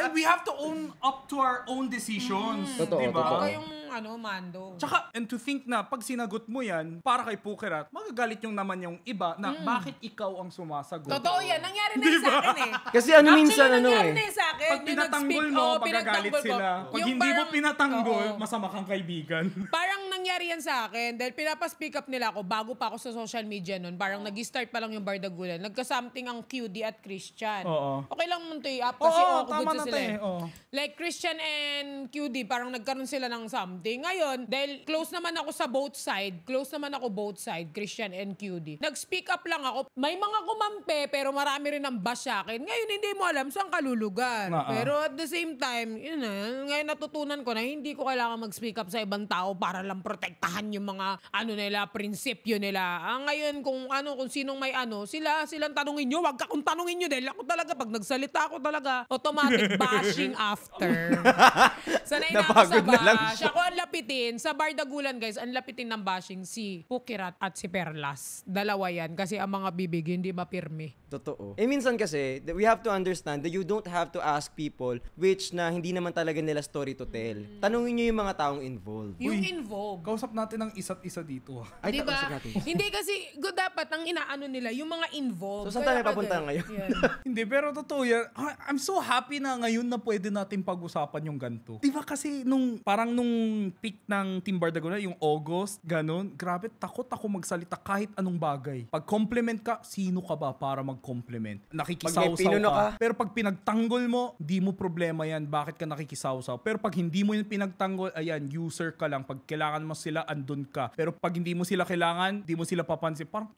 And we have to own up to our own decisions. Totoo, diba? totoo. Huwag kayong mando. Tsaka, and to think na pag sinagot mo yan, para kay Pukerat, magagalit yung naman yung iba na bakit ikaw ang sumasagot. Totoo yan. Nangyari na yun sa akin eh. Kasi minsan nangyari na yun sa akin. Pag pinatanggol mo, magagalit sila. Pag hindi mo pinatanggol, masama kang kaibigan. Parang nangyari yan sa akin dahil pinapa-speak up nila ako bago pa ako sa social media nun. Parang nag-start pa lang yung Bardagulan. Nagka-something ang QD at Christian. Oo. Okay lang mo ito i-up kasi tama na good sila tayo. Oo. Like Christian and QD, parang nagkaroon sila ng something. Ngayon, dahil close naman ako sa both side, Christian and QD. Nag-speak up lang ako. May mga kumampe, pero marami rin ang bash sa akin. Ngayon, hindi mo alam saan ka lulugar. Pero at the same time, ngayon natutunan ko na hindi ko kailangan mag-speak up sa ibang tao para lang protektahan yung mga prinsipyo nila. Ngayon, kung sinong may silang tanungin nyo, wag ka kung tanungin nyo dahil ako talaga, pag nagsalita ako talaga, automatic bashing after. Sanay na ako sa bash. Ako ang lapitin. Sa Bardagulan, guys, ang lapitin ng bashing si Pukirat at si Perlas. Dalawa yan. Kasi ang mga bibig, hindi mapirmi. Totoo. Minsan kasi, we have to understand that you don't have to ask people which na hindi naman talaga nila story to tell. Tanungin nyo yung mga taong involved. Yung involved. Kausap natin ang isa't isa dito. Ay, Diba? kausap natin. Hindi kasi, dapat ang inaano nila, yung mga involved. So, saan tayo papunta ngayon? Hindi, pero totoo yan. I'm so happy na ngayon na pwede natin pag-usapan yung ganito. Diba kasi nung peak ng Team Bardagulan, yung August, ganun, grabe, takot ako magsalita kahit anong bagay. Pag compliment ka, sino ka ba para mag-compliment? Nakikisaw-saw ka. Pero pag pinagtanggol mo, di mo problema yan. Bakit ka nakikisaw-saw? Pero pag hindi mo yung pinagtanggol, ayan, user ka lang. Pag kailangan mo sila, andun ka. Pero pag hindi mo sila kailangan, di mo sila papansin. Parang,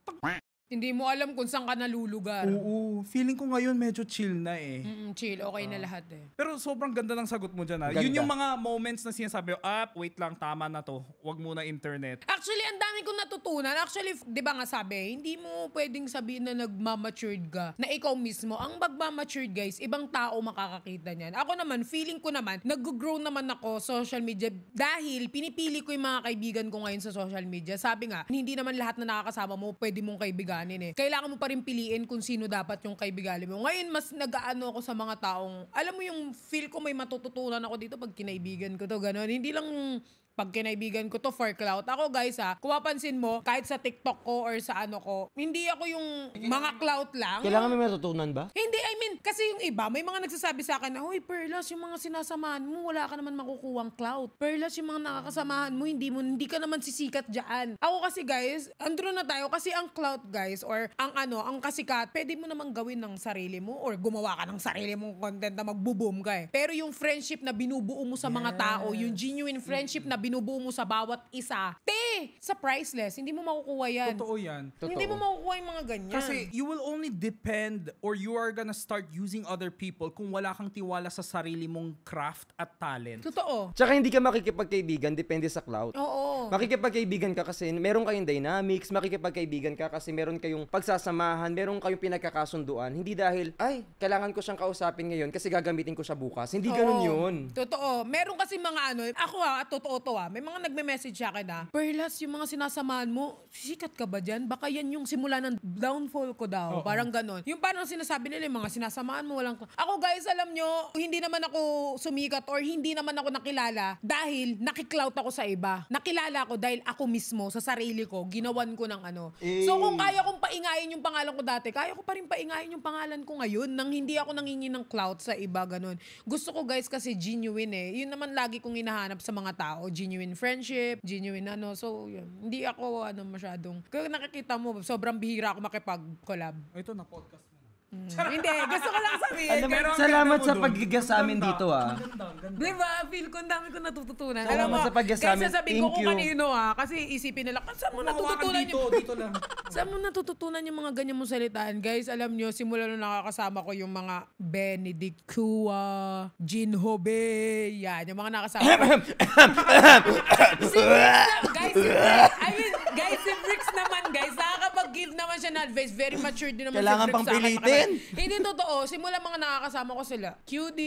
Hindi mo alam kung saan ka nalulugar. oo, feeling ko ngayon medyo chill na eh. Chill, okay na lahat eh. Pero sobrang ganda ng sagot mo dyan ha. Ganda. Yun yung mga moments na sinasabi, wait lang, tama na to. Huwag muna internet. Actually, ang dami kong natutunan. Actually, di ba nga sabi, hindi mo pwedeng sabihin na nagmamatured ka, na ikaw mismo. Ang magmamatured, guys, ibang tao makakakita niyan. Ako naman, feeling ko naman, nag-grow naman ako social media dahil pinipili ko yung mga kaibigan ko ngayon sa social media. Sabi nga, hindi naman lahat na nakakasama mo, pwede mong kaibiganin eh. Kailangan mo pa rin piliin kung sino dapat yung kaibiganin mo. Ngayon, mas nag-aano ako sa mga taong, alam mo yung feel ko may matututunan ako dito pag kinaibigan ko to, gano'n. Hindi lang pag kinaibigan ko to for clout. Ako guys kung mapansin mo, kahit sa TikTok ko or sa ano ko, hindi ako yung mga clout lang. Kailangan may matutunan ba? Hindi, I mean, kasi yung iba, may mga nagsasabi sa akin na, "Hoy, Perlas, yung mga sinasamahan mo, wala ka naman makukuhang clout. Perlas, yung mga nakakasamahan mo, hindi ka naman sisikat dyan." Ako kasi guys, andro na tayo, kasi ang clout guys, or ang kasikat, pwede mo namang gawin ng sarili mo, or gumawa ka ng sarili mong content na magbo-boom ka eh. Pero yung friendship na binubuo mo sa mga tao, yung genuine friendship na binubuo mo sa bawat isa, Kasi sa priceless, hindi mo makukuha yan. Totoo yan. Hindi mo makukuha yung mga ganyan. Kasi you will only depend or you are gonna start using other people kung wala kang tiwala sa sarili mong craft at talent. Totoo. Tsaka hindi ka makikipagkaibigan, depende sa clout. Oo. Makikipagkaibigan ka kasi meron kayong dynamics, makikipagkaibigan ka kasi meron kayong pagsasamahan, meron kayong pinagkakasunduan. Hindi dahil, ay, kailangan ko siyang kausapin ngayon kasi gagamitin ko siya bukas. Hindi ganun Oo. yun. Totoo. Meron kasi mga ako totoo to may mga nagme-message sa akin Perlas, yung mga sinasamahan mo, sikat ka ba dyan? Baka yan yung simula ng downfall ko daw. Oo. Parang ganon. Yung parang sinasabi nila, yung mga sinasamahan mo, walang... Ako guys, alam nyo, hindi naman ako sumikat or hindi naman ako nakilala dahil nakiklout ako sa iba. Nakilala ko dahil ako mismo, sa sarili ko, ginawan ko ng So kung kaya kong paingayin yung pangalan ko dati, kaya ko pa rin paingayin yung pangalan ko ngayon nang hindi ako nangingi ng clout sa iba, ganon. Gusto ko guys kasi genuine Yun naman lagi kong hinahanap sa mga tao. Genuine friendship, genuine So yun. Hindi ako masyadong... Kaya nakikita mo, sobrang bihira ako makipag-collab. Ito na podcast mo. Hindi, gusto ko lang sabihin. Alam mo, Pero ang salamat ganda mo sa dun. paggigas sa amin dito Ganda. Diba? Feel ko, ang dami ko natututunan. Salamat Alam mo, sa pagkasamin. kaya sasabihin ko Thank kung you. kanino kasi isipin nila, saan mo natututunan Dito lang. Saan mo natututunan yung mga ganyan mong salitaan? Guys, alam nyo, simula nung nakakasama ko yung mga Benedict Kua, Jin Hobe, yan, yung mga nakasama ko. Si Bricks, guys, si Bricks naman, guys, nakakapag-give naman siya na advice. Very mature din naman Kailangan si Bricks pang sa akin. pilitin. Hindi totoo. Simula mga nakakasama ko sila. QD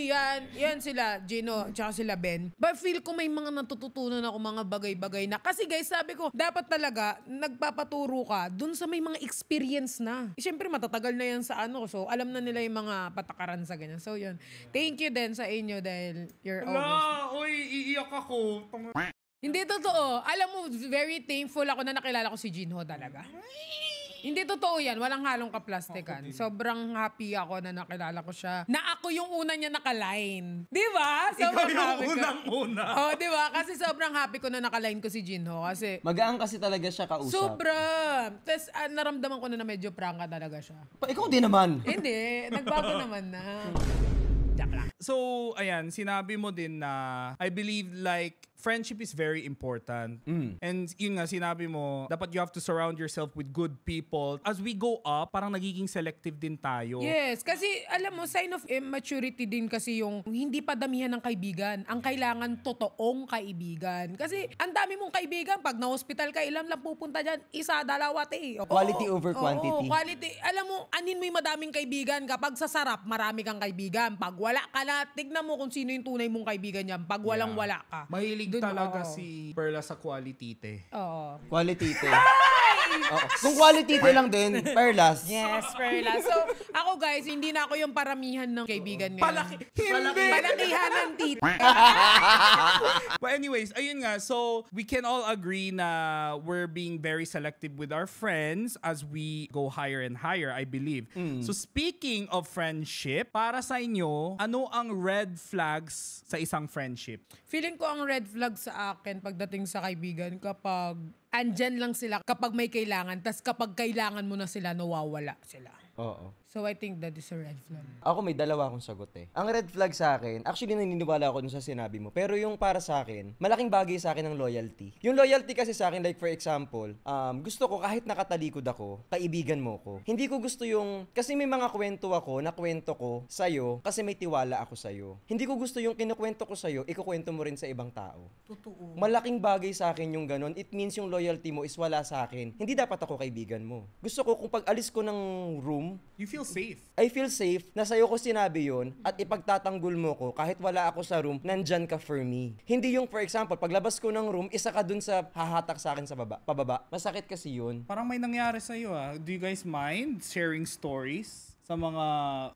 yan sila, Gino, tsaka sila Ben. But feel ko may mga natututunan ako mga bagay-bagay na. Kasi guys, sabi ko, dapat talaga, nagpapaturo ka dun sa may mga experience na. Siyempre, matatagal na yan sa So, alam na nila yung mga patakaran sa ganyan. So, yun. Thank you din sa inyo dahil you're always... Uy, iiyak ako. Hindi totoo. Alam mo, very thankful ako na nakilala ko si Jinho talaga. Hindi totoo yan. Walang halong kaplastikan. Sobrang happy ako na nakilala ko siya. Na ako yung una niya nakaline. Di ba? Ikaw yung unang-una. Oh, di ba? Kasi sobrang happy ko na nakaline ko si Jinho. Kasi Magaan kasi talaga siya kausap. sobra. Tapos naramdaman ko na medyo prangka talaga siya. Ikaw din naman. Hindi. Nagbago naman na. So, ayan, sinabi mo din na I believe like friendship is very important. And yun nga, sinabi mo, dapat you have to surround yourself with good people. As we go up, parang nagiging selective din tayo. Yes, kasi alam mo, sign of immaturity din kasi yung hindi pa damihan ng kaibigan. Ang kailangan totoong kaibigan. Kasi ang dami mong kaibigan, pag na-hospital ka, ilan lang pupunta dyan? Isa, dalawa, Quality over quantity. Oo, quality. Alam mo, anin mo yung madaming kaibigan. Kapag sa sarap, marami kang kaibigan. Pag wala ka na, tignan mo kung sino yung tunay mong kaibigan yan. Pag walang-wala ka. Mahilig Dun, talaga oo. si Perla sa quality te. Oo. Quality te. Oo. Kung quality te lang din, Perlas. Yes, Perla. So, ako guys, hindi na ako yung paramihan ng kaibigan ngayon. Palakihan ng tita. But anyways, ayun nga. So, we can all agree na we're being very selective with our friends as we go higher and higher, I believe. So, speaking of friendship, para sa inyo, ano ang red flags sa isang friendship? Feeling ko ang red flag sa akin pagdating sa kaibigan kapag andyan lang sila kapag may kailangan, tas kapag kailangan mo na sila, nawawala sila. Oo. So I think that is a red flag. Ako may dalawa akong sagot eh. Ang red flag sa akin, actually naniniwala ako dun sa sinabi mo, pero yung para sa akin, malaking bagay sa akin ang loyalty. Yung loyalty kasi sa akin, like for example, gusto ko kahit nakatalikod ako, kaibigan mo ko. Hindi ko gusto yung, kasi may mga kwento ako, na kwento ko sa'yo, kasi may tiwala ako sa'yo. Hindi ko gusto yung kinukwento ko sa'yo, ikukwento mo rin sa ibang tao. Totoo. Malaking bagay sa akin yung ganun. It means yung loyalty mo is wala sa akin. Hindi dapat ako kaibigan mo. Gusto ko kung pag alis ko ng room, You feel safe. I feel safe na sa'yo ko sinabi yun at ipagtatanggol mo ko kahit wala ako sa room, nandyan ka for me. Hindi yung, for example, paglabas ko ng room, isa ka dun sa hahatak sa akin sa pababa. Masakit kasi yun. Parang may nangyari sa'yo Do you guys mind sharing stories sa mga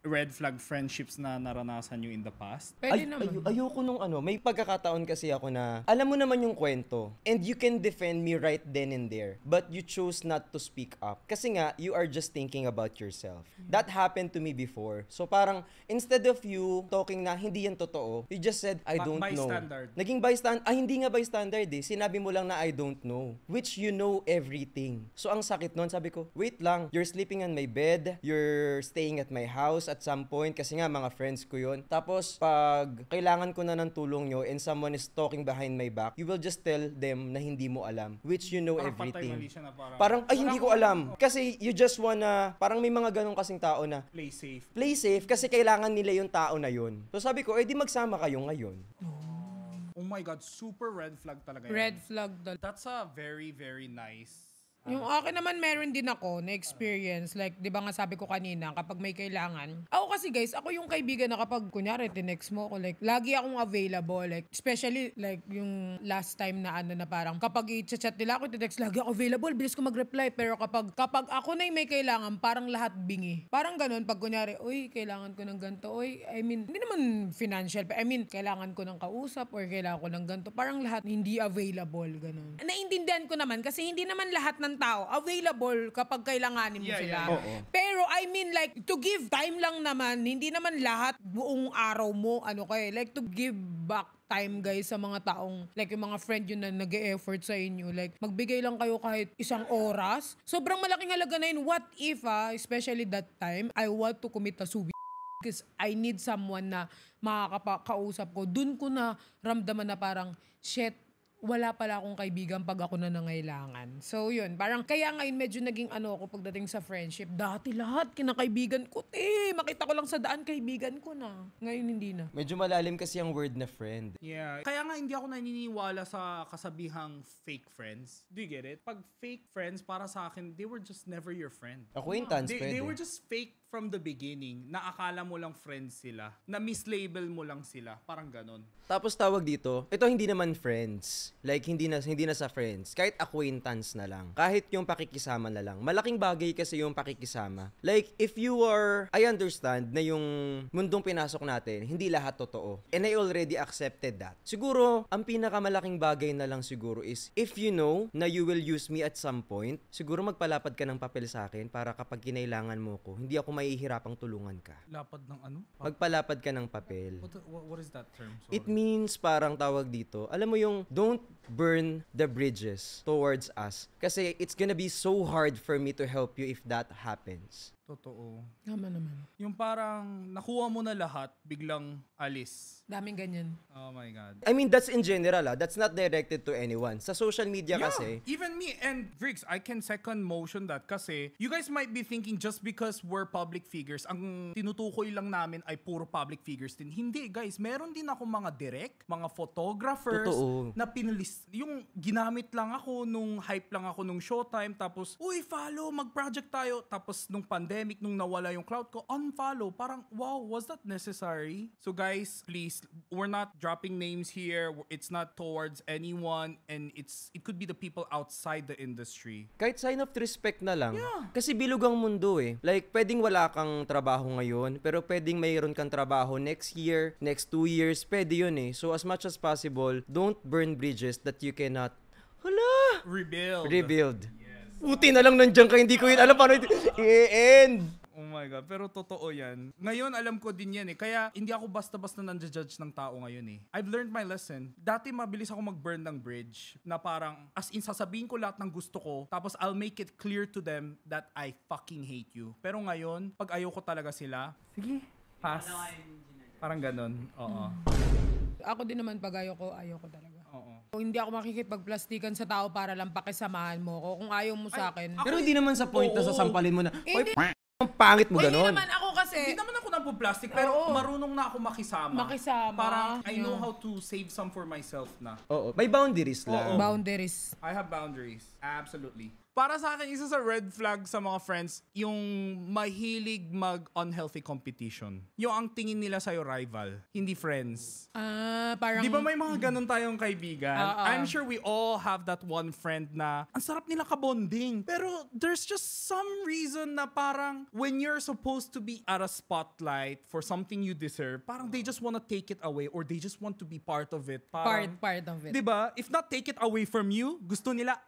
red flag friendships na naranasan nyo in the past? Pwede naman. Ayoko nung may pagkakataon kasi ako na, alam mo naman yung kwento, and you can defend me right then and there, but you chose not to speak up. Kasi nga, you are just thinking about yourself. That happened to me before. So parang, instead of you talking na hindi yan totoo, you just said, I don't know. Bystander. Naging bystander. Hindi nga bystander Sinabi mo lang na I don't know. Which you know everything. So ang sakit nun, sabi ko, wait lang, you're sleeping on my bed, you're staying staying at my house at some point kasi nga mga friends ko yun. Tapos pag kailangan ko na ng tulong nyo and someone is talking behind my back, you will just tell them na hindi mo alam, which you know Parang patay everything. mali siya na Parang, ay, hindi ko alam. Kasi you just wanna, parang may mga ganong kasing tao na, play safe. play safe kasi kailangan nila yung tao na yun. So sabi ko, di magsama kayo ngayon. Oh my God, super red flag talaga yan. Red flag talaga. That's a very, very nice. Yung akin naman meron din ako na experience. Like, di ba nga sabi ko kanina, kapag may kailangan. Ako kasi guys, ako yung kaibigan na kapag, kunyari, tinext mo ako, like, lagi akong available. Like, especially, like, yung last time na ano na parang, kapag i-chat nila ako, tinext, lagi ako available, bilis ko mag-reply. Pero kapag ako na yung may kailangan, parang lahat bingi. Parang ganun, pag kunyari, uy, kailangan ko ng ganito. Uy, I mean, hindi naman financial, I mean, kailangan ko ng kausap or kailangan ko ng ganito. Parang lahat hindi available, ganun. Naintindihan ko naman kasi hindi naman lahat ng tao available kapag kailanganin mo sila. Oo. Pero I mean like to give time lang naman, hindi naman lahat buong araw mo like to give back time guys sa mga taong like yung mga friend yun na nag-e-effort sa inyo, like magbigay lang kayo kahit isang oras. Sobrang malaking halaga na yun. What if especially that time I want to commit a suicide because I need someone na makakausap ko. Dun ko na ramdaman na parang shit, wala pala akong kaibigan pag ako na nangailangan. So, yun. Parang kaya ngayon medyo naging ako pagdating sa friendship. Dati lahat kinakaibigan ko. Makita ko lang sa daan, kaibigan ko na. Ngayon hindi na. Medyo malalim kasi ang word na friend. Yeah. Kaya nga hindi ako naniniwala sa kasabihang fake friends. Do you get it? Pag fake friends, para sa akin, they were just never your friend. Acquaintance, They pwede. were just fake from the beginning. Na akala mo lang friends sila. Na mislabel mo lang sila. Parang ganon. Tapos tawag dito, ito hindi naman friends. Like, hindi na sa friends. Kahit acquaintance na lang. Kahit yung pakikisama na lang. Malaking bagay kasi yung pakikisama. Like, if you are, I understand na yung mundong pinasok natin, hindi lahat totoo. And I already accepted that. Siguro, ang pinakamalaking bagay na lang siguro is, if you know na you will use me at some point, siguro magpalapad ka ng papel sa akin para kapag kinailangan mo ko, hindi ako mahihirapang tulungan ka. Lapad ng ano? Magpalapad ka ng papel. What is that term? Sorry. It means parang tawag dito, alam mo yung don't burn the bridges towards us. Kasi it's gonna be so hard for me to help you if that happens. Totoo. Tama naman. Yung parang nakuha mo na lahat, biglang alis. Daming ganyan. Oh my God. I mean, that's in general, that's not directed to anyone. Sa social media kasi, Even me and Briggs, I can second motion that kasi you guys might be thinking just because we're public figures, ang tinutukoy lang namin ay puro public figures din. Hindi guys, meron din ako mga direct, mga photographers Totoo. na pinalis. Yung ginamit lang ako nung hype lang ako nung Showtime, tapos, uy, follow, mag-project tayo. Tapos nung pandemic, nung nawala yung cloud ko, unfollow. Parang, wow, was that necessary? So guys, please, we're not dropping names here. It's not towards anyone, and it could be the people outside the industry. kahit sign of respect na lang. Kasi bilog ang mundo eh. Like, pwedeng wala kang trabaho ngayon, pero pwedeng mayroon kang trabaho next year, next 2 years, pwede yun eh. So as much as possible, don't burn bridges that you cannot, rebuild. Puti na lang nandiyan ka, hindi ko yun alam paano i-end. Oh my God, pero totoo yan. Ngayon, alam ko din yan eh. Kaya, hindi ako basta-basta nanja-judge ng tao ngayon eh. I've learned my lesson. Dati, mabilis ako mag-burn ng bridge na parang, as in, sasabihin ko lahat ng gusto ko, tapos I'll make it clear to them that I fucking hate you. Pero ngayon, pag ayaw ko talaga sila, sige, pass. Parang ganon. Oo. Ako din naman pag ayaw ko talaga. Oo. Hindi ako makikipagplastikan sa tao para lang pakisamahan mo ko. Kung ayaw mo sa akin. Pero hindi naman sa point na Oo. sasampalin mo na, Hindi. oy, ang pangit mo Hindi ganon. naman ako kasi. Hindi naman ako plastic, pero Oo. marunong na ako makisama. Parang I know Yeah. how to save some for myself na. Oo, may boundaries lang. Boundaries. I have boundaries. Absolutely. Para sa akin, isa sa red flag sa mga friends, yung mahilig mag-unhealthy competition. Yung ang tingin nila sa'yo rival, hindi friends. Parang... Di ba may mga ganun tayong kaibigan? I'm sure we all have that one friend na ang sarap nila kabonding. Pero there's just some reason na parang when you're supposed to be at a spotlight for something you deserve, parang they just wanna take it away or they just want to be part of it. Parang, Part of it. di ba? If not take it away from you, gusto nila,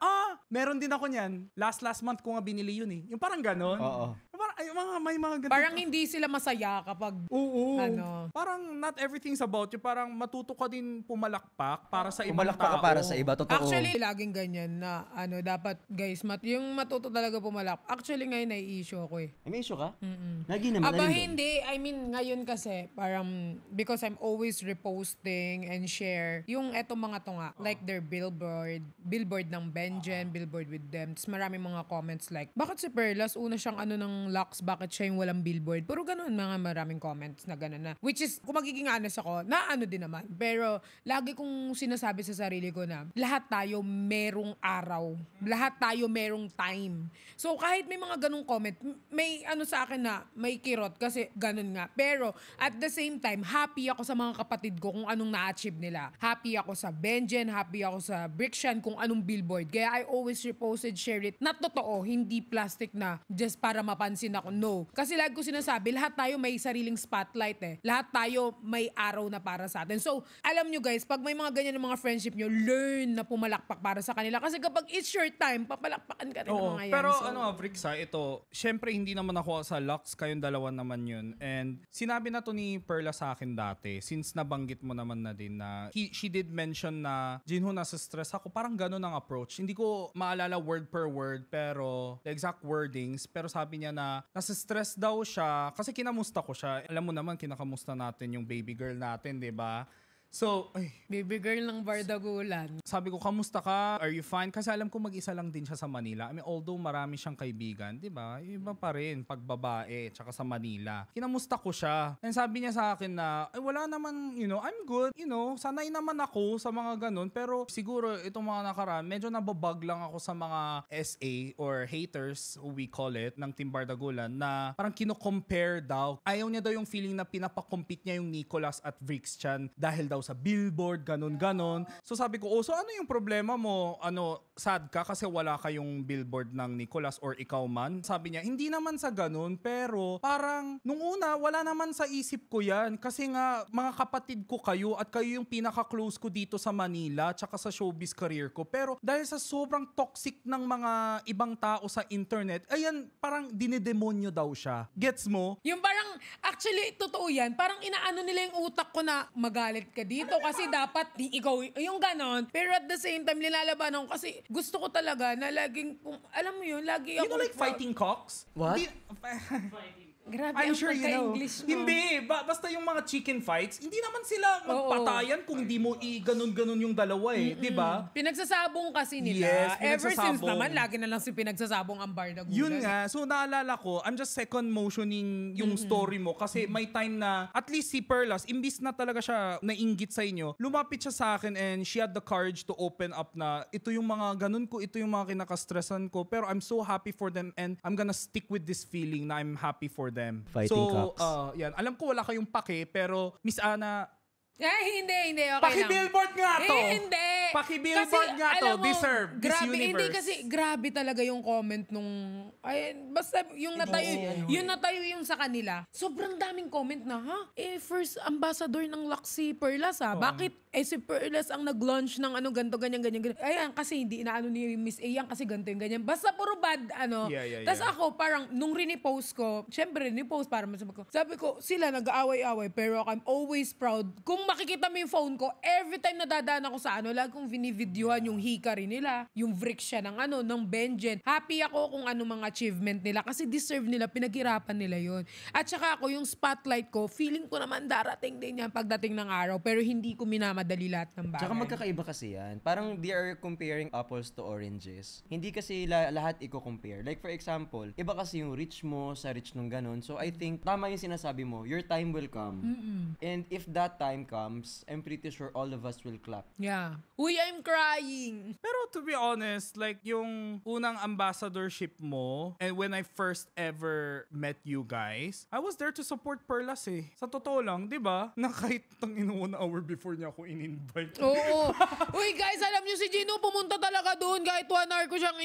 meron din ako niyan. yan. Last month ko nga binili yun eh. Yung parang ganon. Oo. Parang, may mga ganito. Parang hindi sila masaya kapag Oo. ano. Parang not everything's about you. Parang matuto ka din pumalakpak para sa ibang Pumalakpak tao. ka para sa iba, totoo. Actually, laging ganyan na dapat guys, yung matuto talaga pumalak. Actually ngayon nai-issue ako eh. May issue ka? Lagi naman. Aba alin doon? hindi, I mean ngayon kasi parang because I'm always reposting and share yung etong mga to nga, like their billboard ng Benjen, billboard with them. Tapos maraming mga comments like, bakit si Perlas una siyang ng Lux, bakit siya yung walang billboard? Puro ganun, maraming comments na ganun na. Which is, kung magiging honest ako, din naman. Pero lagi kong sinasabi sa sarili ko na lahat tayo merong araw. Lahat tayo merong time. So kahit may mga ganung comment, may sa akin na may kirot kasi ganun nga. Pero at the same time, happy ako sa mga kapatid ko kung anong na-achieve nila. Happy ako sa Benjen, happy ako sa Brickshan kung anong billboard. Kaya I always reposted, share it. Not totoo, hindi plastic na just para mapansin ako. No. Kasi lagi ko sinasabi, lahat tayo may sariling spotlight eh. Lahat tayo may araw na para sa atin. So, alam nyo guys, pag may mga ganyan ng mga friendship nyo, learn na pumalakpak para sa kanila. Kasi kapag it's your time, papalakpakan ka rin ng mga yan. Pero So, Vrixa, ito, syempre hindi naman ako sa Lux, kayong dalawa naman yun. And sinabi na to ni Perla sa akin dati, since nabanggit mo naman na din na she did mention na, Jinho, nasa stress ako. Parang ganun ang approach. Hindi ko maalala word per word, pero the exact wordings, pero sabi niya na nasa stress daw siya kasi kinamusta ko siya. Alam mo naman, kinakamusta natin yung baby girl natin, di ba? So, baby girl ng Bardagulan. sabi ko, kamusta ka? Are you fine? Kasi alam ko mag-isa lang din siya sa Manila. I mean, although marami siyang kaibigan, di ba? Iba pa rin pag babae, tsaka sa Manila. Kinamusta ko siya. And sabi niya sa akin na, wala naman, I'm good. Sanay naman ako sa mga ganun. Pero siguro, itong mga nakaraan, medyo nababag lang ako sa mga SA or haters, who we call it, ng Team Bardagulan, na parang kino-compare daw. Ayaw niya daw yung feeling na pinapakompete niya yung Nicholas at Brickshan dahil daw sa billboard, ganon. So sabi ko, so ano yung problema mo? Sad ka kasi wala kayong billboard ng Nicholas or ikaw man? Sabi niya, hindi naman sa ganon, pero parang nung una, wala naman sa isip ko yan. Kasi nga, mga kapatid ko kayo at kayo yung pinaka-close ko dito sa Manila tsaka sa showbiz career ko. Pero dahil sa sobrang toxic ng mga ibang tao sa internet, ayan, parang dinidemonyo daw siya. Gets mo? Yung parang, actually, totoo yan. Parang inaano nila yung utak ko na magalit ka dito kasi dapat ikaw yung ganon. Pero at the same time, nilalabanan ko kasi gusto ko talaga na laging, alam mo yun, lagi You ako... know like fighting cocks? What? Grabe I'm ang sure you know. pagka-English mo. Hindi, basta yung mga chicken fights, hindi naman sila magpatayan kung hindi mo i-ganon-ganon yung dalawa eh, di ba? Pinagsasabong kasi nila. Yes, Ever since pinagsasabong. naman, lagi na lang si pinagsasabong ang Bardagulan. Yun nga, so naalala ko, I'm just second motioning yung story mo kasi may time na, at least si Perlas, imbis na talaga siya nainggit sa inyo, lumapit siya sa akin and she had the courage to open up na ito yung mga ganun ko, ito yung mga kinakastressan ko, pero I'm so happy for them and I'm gonna stick with this feeling na I'm happy for them. Fighting so, cocks. yan. Alam ko wala kayong pake, pero Miss Ana, Hindi. Okay lang. paki-billboard nga to! Hindi. Paki-billboard Kasi, nga to. alam mo, Deserve. This grabe, universe. Hindi kasi grabe talaga yung comment nung... basta yung natayo yung sa kanila. Sobrang daming comment na, first ambassador ng Lux si Perlas Bakit? Si Perlas ang nag-launch ng ganto, ganyan. Ayan, kasi hindi inaano ni Miss A yan kasi ganto yung ganyan. Basta puro bad, Yeah. Tapos ako, parang, nung rinipost ko, syempre, rinipost para masabi ko. Sabi ko, sila nag-aaway-away, pero I'm always proud. Kung makikita mo yung phone ko, every time nadadaan ako sa lagi kong vinivideohan yung hikari nila, yung Brickshan ng Benjen. Happy ako kung mga achievement nila kasi deserve nila, pinaghirapan nila yon. At saka ako, yung spotlight ko, feeling ko naman darating din yan pagdating ng araw, pero hindi ko minamadali lahat ng bagay. Tsaka magkakaiba kasi yan. Parang they are comparing apples to oranges. Hindi kasi lahat i-compare. Like for example, iba kasi yung rich mo sa rich nung ganon. So I think, tama yung sinasabi mo, your time will come. And if that time comes, I'm pretty sure all of us will clap. Yeah. Uy, I'm crying! Pero to be honest, like yung unang ambassadorship mo, and when I first ever met you guys, I was there to support Perlas eh. Sa totoo lang, di ba? Na kahit 1 hour before niya ako in-invite. Oo. Uy guys, alam nyo si Gino pumunta talaga doon kahit 1 hour ko siyang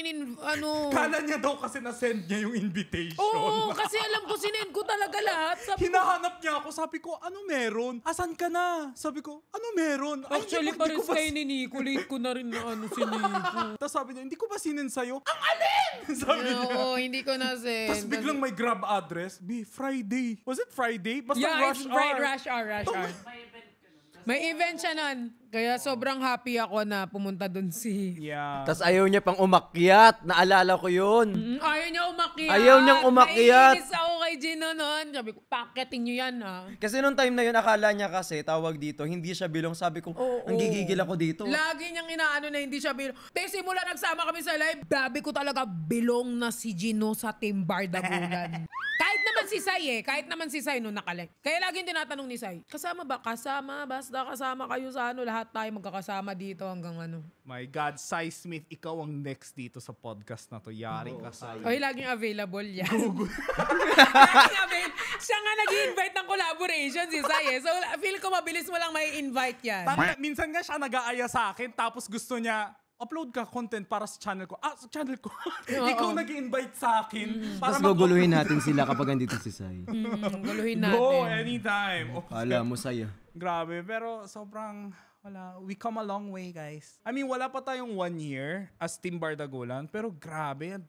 Kala niya daw kasi na-send niya yung invitation. Oo, kasi alam ko sinend ko talaga lahat. Hinahanap niya ako. Sabi ko, ano meron? Asan ka na? Sabi ko, ano meron? Ay, Actually, hindi ko pares kayo ni Nico. Late ko na rin na si Nico. Tapos sabi niya, hindi ko ba sinend sa'yo? Ang alin? Sabi niya. Oo, hindi ko na send. Tapos biglang may grab address. Friday. Was it Friday? Basta rush it's hour. rush hour. May event siya nun. Kaya sobrang happy ako na pumunta dun si... Yeah. Tas ayaw niya pang umakyat. Naalala ko yun. Ayaw niya umakyat. Ayaw niyang umakyat. Naiinis ako kay Gino nun. Sabi ko, paketing niyo yan Kasi nung time na yun, akala niya kasi, tawag dito, hindi siya bilong. Sabi ko, ang gigigil ako dito. Lagi niyang inaano na hindi siya bilong. Pero simula nagsama kami sa live, dabi ko talaga bilong na si Gino sa Team Bardagulan. Kahit naman si Sai nung nakalive. Kaya laging tinatanong ni Sai, kasama ba? Kasama. Basta kasama kayo sa lahat tayo magkakasama dito hanggang My God, Sai Smith, ikaw ang next dito sa podcast na to. Yari ka, Sai. Oy, laging available yan. Laging available. Siya nga nag-invite ng collaboration si Sai So, feel ko mabilis mo lang may invite yan. Minsan nga siya nag-aaya sa akin, tapos gusto niya, upload ka content para sa channel ko. Sa channel ko. Ikaw nag-invite sa akin. Tapos guguluhin natin sila kapag andito si Sai. Guluhin natin. Go, anytime. Kala mo Sai. Grabe, pero sobrang... We come a long way, guys. I mean, wala pa tayong 1 year as Team Bardagulan, pero grabe,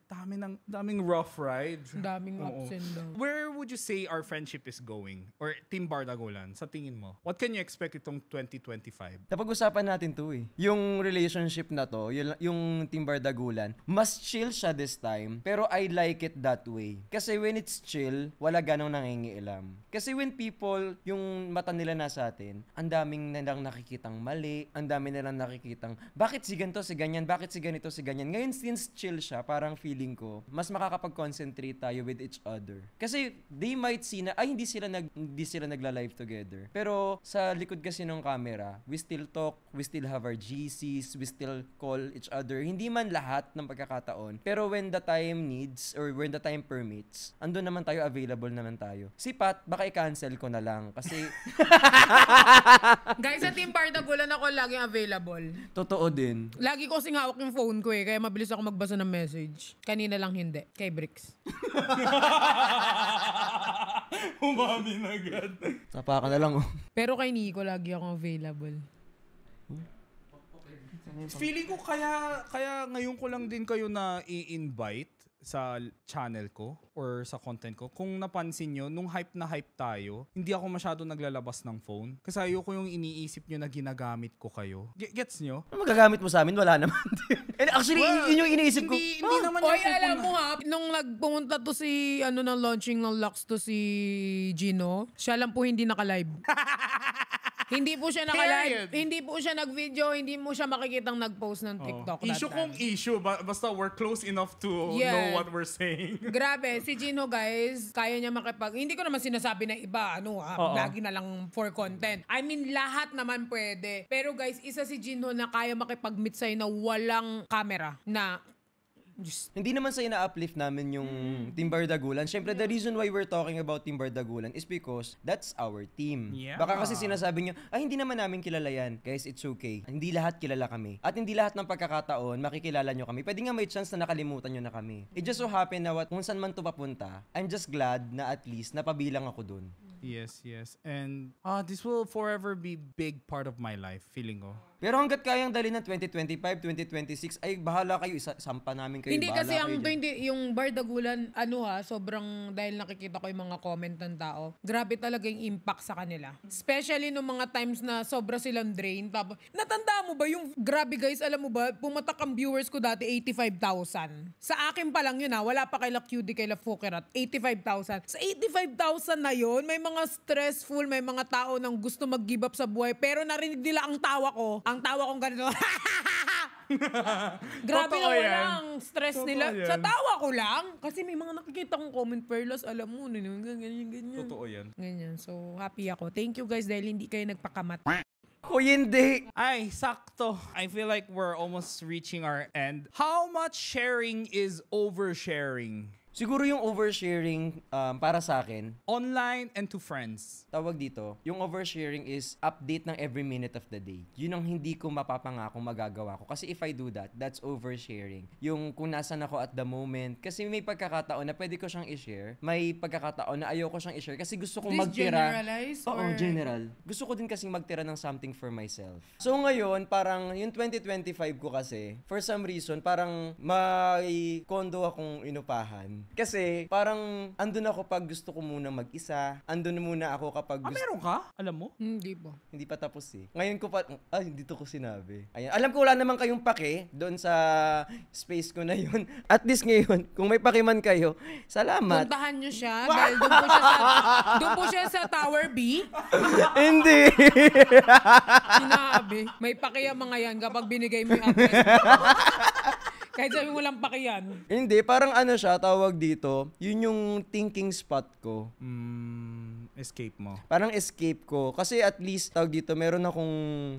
daming rough rides. Daming ups and downs. Where would you say our friendship is going? Or Team Bardagulan, sa tingin mo? What can you expect itong 2025? Napag-usapan natin to Yung relationship na to, yung Team Bardagulan, mas chill siya this time, pero I like it that way. Kasi when it's chill, wala ganong nangingialam. Kasi when people, yung mata nila nasa atin, ang daming nilang nakikitang mali, ang dami nilang nakikitang, bakit si ganito, si ganyan, bakit si ganito, si ganyan. Ngayon, since chill siya, parang feeling ko, mas makakapag-concentrate tayo with each other. Kasi, they might see na, hindi sila nagla-live together. Pero, sa likod kasi ng camera, we still talk, we still have our GCs, we still call each other. Hindi man lahat ng pagkakataon. Pero when the time needs, or when the time permits, andun naman tayo, available naman tayo. Si Pat, baka i-cancel ko na lang. Kasi, guys, sa Team Bardagulan ako laging available. totoo din. Lagi ko kasing hawak yung phone ko kaya mabilis ako magbasa ng message. Kanina lang hindi. Kay Bricks. Umami na agad. Sapa ka na lang Pero kay Nico, lagi akong available. Feeling ko kaya ngayon ko lang din kayo na i-invite sa channel ko or sa content ko. Kung napansin nyo, nung hype na hype tayo, hindi ako masyado naglalabas ng phone. Kasi ayoko yung iniisip nyo na ginagamit ko kayo. Gets nyo? Ano magagamit mo sa amin? Wala naman. And actually, yun yung iniisip ko. Hindi naman Oy, yung alam mo nung nagpumunta to si, ng launching ng Lux to si Gino, siya lang po hindi naka-live. Hindi po siya naka-live. Hindi po siya nag-video. Hindi mo siya makikitang nag-post ng TikTok. Issue kong issue. Basta we're close enough to know what we're saying. Grabe. Si Gino, guys, kaya niya hindi ko naman sinasabi na iba, lagi na lang for content. I mean, lahat naman pwede. Pero guys, isa si Gino na kaya makipag-meet sa'yo na walang camera. Na Hindi naman sa ina-uplift namin yung Team Bardagulan. Siyempre, the reason why we're talking about Team Bardagulan is because that's our team. Yeah. Baka kasi sinasabi nyo, hindi naman namin kilala yan. Guys, it's okay. Hindi lahat kilala kami. At hindi lahat ng pagkakataon, makikilala nyo kami. Pwede nga may chance na nakalimutan nyo na kami. It just so happen na kung saan man to papunta, I'm just glad na at least napabilang ako dun. Yes. And this will forever be big part of my life, feeling ko. Pero hanggat kayang dali ng 2025, 2026, ay bahala kayo, sampa namin kayo. Hindi kasi kayo yung Bardagulan, sobrang dahil nakikita ko yung mga comment ng tao, grabe talaga yung impact sa kanila. Especially nung mga times na sobra silang drain. Tapos, natanda mo ba yung, grabe guys, alam mo ba, pumatak ang viewers ko dati, 85,000. Sa akin pa lang yun wala pa kay La Cutie, kay La Fukerat, 85,000. Sa 85,000 na yun, may mga stressful, may mga tao nang gusto mag-give up sa buhay, pero narinig nila ang tawa ko. Ang tawa kong ganito. Grabe na walang stress nila. Yan. Sa tawa ko lang. Kasi may mga nakikita kong comment, Perlas, alam mo, ganyan. Totoo yan. Ganyan. So, happy ako. Thank you guys dahil hindi kayo nagpakamat. hindi. Ay, sakto. I feel like we're almost reaching our end. How much sharing is oversharing? Siguro yung oversharing para sa akin, Online and to friends. tawag dito, yung oversharing is update ng every minute of the day. Yun ang hindi ko mapapangako magagawa ko. Kasi if I do that, that's oversharing. Yung kung nasan ako at the moment. Kasi may pagkakataon na pwede ko siyang i-share. May pagkakataon na ayoko siyang i-share kasi gusto kong magtira. Generalize? Oo, or... general. Gusto ko din kasing magtira ng something for myself. So ngayon, parang yung 2025 ko kasi, for some reason, parang may condo akong inupahan. Kasi parang andun ako pag gusto ko muna mag-isa. Andun muna ako kapag gusto... Meron ka? Alam mo? Hindi ba? Hindi pa tapos eh. Ngayon ko pa... Ay, dito ko sinabi. Ayan. Alam ko wala naman kayong pake doon sa space ko na yun. At least ngayon, kung may pake man kayo, salamat. Puntahan nyo siya dahil doon po siya sa Tower B. Hindi. Sinabi. May pakiya mga yan kapag binigay mo yung address. Kahit sabi mo lang pakiyan. Hindi, parang ano siya, tawag dito, yun yung thinking spot ko. Escape mo. Parang escape ko. Kasi at least, tawag dito, meron akong...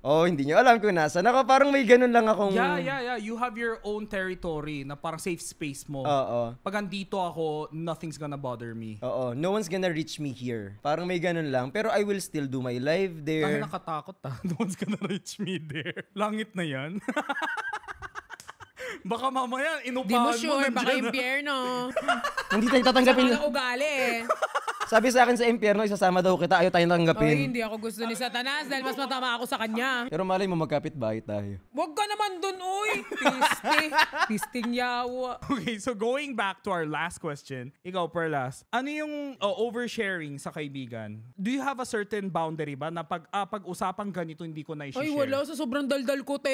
Oh, hindi nyo alam kung nasa. Parang may ganun lang akong... Yeah. You have your own territory na parang safe space mo. Oo. Pag andito ako, nothing's gonna bother me. Oo. No one's gonna reach me here. Parang may ganun lang. Pero I will still do my live there. Ay, nakatakot No one's gonna reach me there. Langit na yan. Baka mamaya, inupahan Di mo sure, nandiyan baka na. impyerno. Hindi tayo tatanggapin. Mga ugali eh. Sabi sa akin sa impyerno, isasama daw kita. Ayaw tayong Oy, tanggapin. hindi ako gusto ni Satanas dahil mas matama ako sa kanya. Pero malay mo, magkapit bahay tayo. Huwag ka naman dun, uy. Pisting yawa. Okay, so going back to our last question, ikaw, Perlas, ano yung oversharing sa kaibigan? Do you have a certain boundary ba na pag-usapang ganito hindi ko na i-share? Ay, wala. Sa sobrang daldal ko, te.